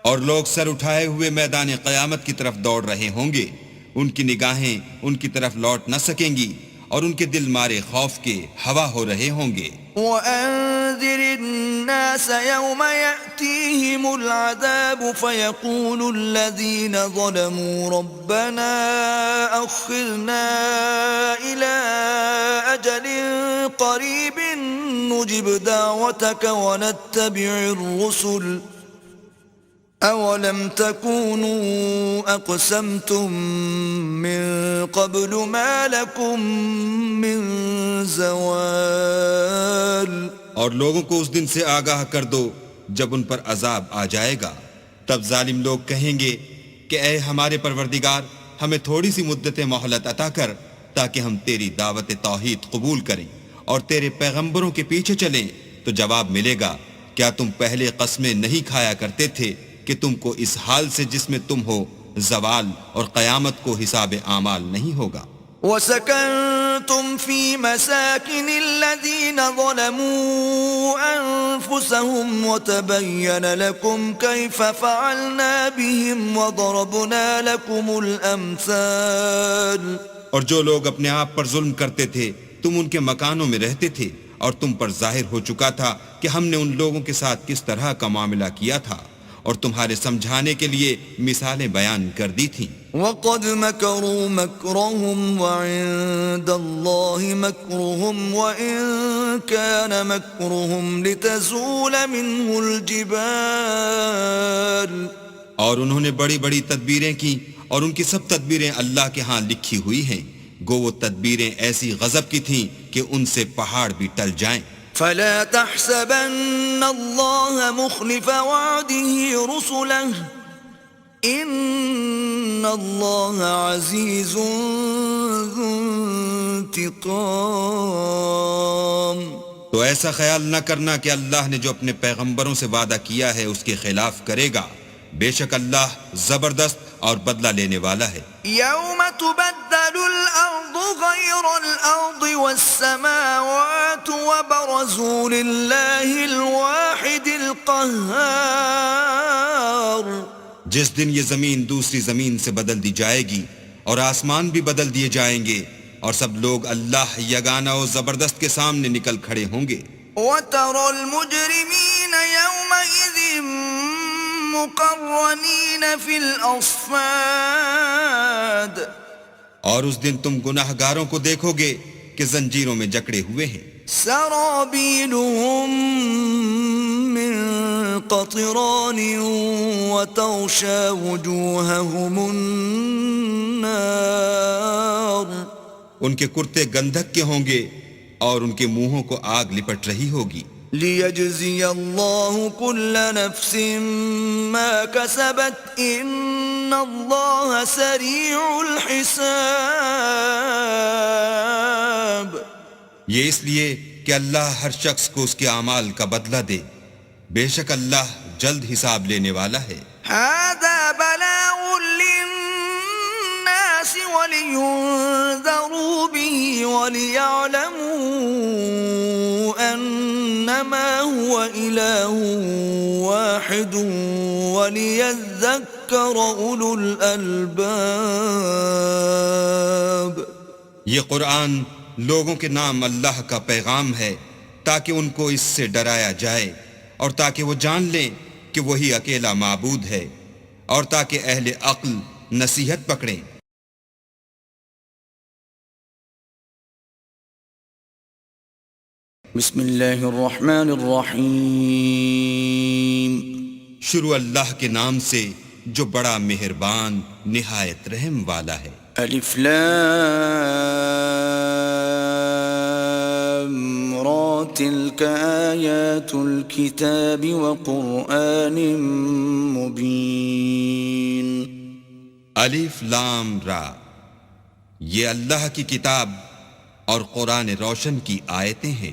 S2: اور لوگ سر اٹھائے ہوئے میدان قیامت کی طرف دوڑ رہے ہوں گے، ان کی نگاہیں ان کی طرف لوٹ نہ سکیں گی اور ان کے دل مارے خوف کے ہوا ہو رہے ہوں گے۔
S1: وَأَنذِرِ النَّاسَ يَوْمَ يَأْتِيهِمُ الْعَذَابُ فَيَقُولُ الَّذِينَ ظَلَمُوا رَبَّنَا أَخِّرْنَا إِلَىٰ أَجَلٍ قَرِيبٍ نُّجِبْ دَعْوَتَكَ وَنَتَّبِعِ الرُّسُلَ أَوَلَمْ تَكُونُوا أَقْسَمْتُم مِّن قَبْلُ مَا لَكُم مِّن زَوَالٍ۔
S2: اور لوگوں کو اس دن سے آگاہ کر دو جب ان پر عذاب آ جائے گا، تب ظالم لوگ کہیں گے کہ اے ہمارے پروردگار، ہمیں تھوڑی سی مدت مہلت عطا کر تاکہ ہم تیری دعوت توحید قبول کریں اور تیرے پیغمبروں کے پیچھے چلیں۔ تو جواب ملے گا، کیا تم پہلے قسمیں نہیں کھایا کرتے تھے کہ تم کو اس حال سے جس میں تم ہو زوال اور قیامت کو حساب اعمال نہیں ہوگا؟
S1: وَسَكَنْتُمْ فِي مَسَاكِنِ الَّذِينَ ظَلَمُوا أَنفُسَهُمْ وَتَبَيَّنَ لَكُمْ كَيْفَ فَعَلْنَا بِهِمْ وَضَرَبْنَا لَكُمُ الْأَمْثَالَ۔
S2: اور جو لوگ اپنے آپ پر ظلم کرتے تھے تم ان کے مکانوں میں رہتے تھے، اور تم پر ظاہر ہو چکا تھا کہ ہم نے ان لوگوں کے ساتھ کس طرح کا معاملہ کیا تھا، اور تمہارے سمجھانے کے لیے مثالیں بیان کر دی تھیں۔
S1: وَقَدْ مَكَرُوا مَكْرَهُمْ وَعِندَ اللَّهِ مَكْرُهُمْ وَإِن كَانَ مَكْرُهُمْ لِتَزُولَ مِنْهُ الْجِبَالُ۔
S2: اور انہوں نے بڑی بڑی تدبیریں کی، اور ان کی سب تدبیریں اللہ کے ہاں لکھی ہوئی ہیں، گو وہ تدبیریں ایسی غضب کی تھیں کہ ان سے پہاڑ بھی ٹل جائیں۔
S1: فَلَا تَحْسَبَنَّ اللَّهَ مُخْلِفَ وَعْدِهِ رُسُلَهُ إِنَّ اللَّهَ عَزِيزٌ ذُو انتقام۔
S2: تو ایسا خیال نہ کرنا کہ اللہ نے جو اپنے پیغمبروں سے وعدہ کیا ہے اس کے خلاف کرے گا، بے شک اللہ زبردست اور بدلہ لینے والا ہے۔
S1: يَوْمَ تُبَدَّلُ الْأَرْضُ غَيْرَ الْأَرْضِ وَالسَّمَاوَاتُ وَبَرَزُوا لِلَّهِ الْوَاحِدِ الْقَهَّارِ۔
S2: جس دن یہ زمین دوسری زمین سے بدل دی جائے گی اور آسمان بھی بدل دیے جائیں گے، اور سب لوگ اللہ یگانہ و زبردست کے سامنے نکل کھڑے ہوں گے۔
S1: وَتَرَى الْمُجْرِمِينَ يَوْمَئِذٍ مُقَرَّنِينَ فِي الْأَصْفَادِ۔
S2: اور اس دن تم گناہ گاروں کو دیکھو گے کہ زنجیروں میں جکڑے ہوئے ہیں۔
S1: سرابیلهم من قطران وتغشى وجوههم النار۔
S2: ان کے کرتے گندھک کے ہوں گے اور ان کے منہوں کو آگ لپٹ رہی ہوگی۔
S1: لِيَجْزِيَ اللَّهُ كُلَّ نَفْسٍ مَا كَسَبَتْ إِنَّ اللَّهَ سَرِيعُ الْحِسَابِ۔
S2: یہ اس لیے کہ اللہ ہر شخص کو اس کے اعمال کا بدلہ دے، بے شک اللہ جلد حساب لینے والا ہے۔
S1: هَذَا بَلَاغٌ لِلنَّاسِ وَلِيُنذَرُوا بِهِ وَلِيَعْلَمُوا أَنَّمَا هُوَ إِلَٰهٌ وَاحِدٌ وَلِيَذَّكَّرَ أُولُو الْأَلْبَابِ۔
S2: یہ قرآن لوگوں کے نام اللہ کا پیغام ہے تاکہ ان کو اس سے ڈرایا جائے، اور تاکہ وہ جان لیں کہ وہی اکیلا معبود ہے، اور تاکہ اہل عقل نصیحت پکڑیں۔
S1: بسم اللہ الرحمن الرحیم۔
S2: شروع اللہ کے نام سے جو بڑا مہربان نہایت رحم والا ہے۔
S1: الف لام را تلک آیات الکتاب وقرآن مبین۔
S2: الف لام را، یہ اللہ کی کتاب اور قرآن روشن کی آیتیں ہیں۔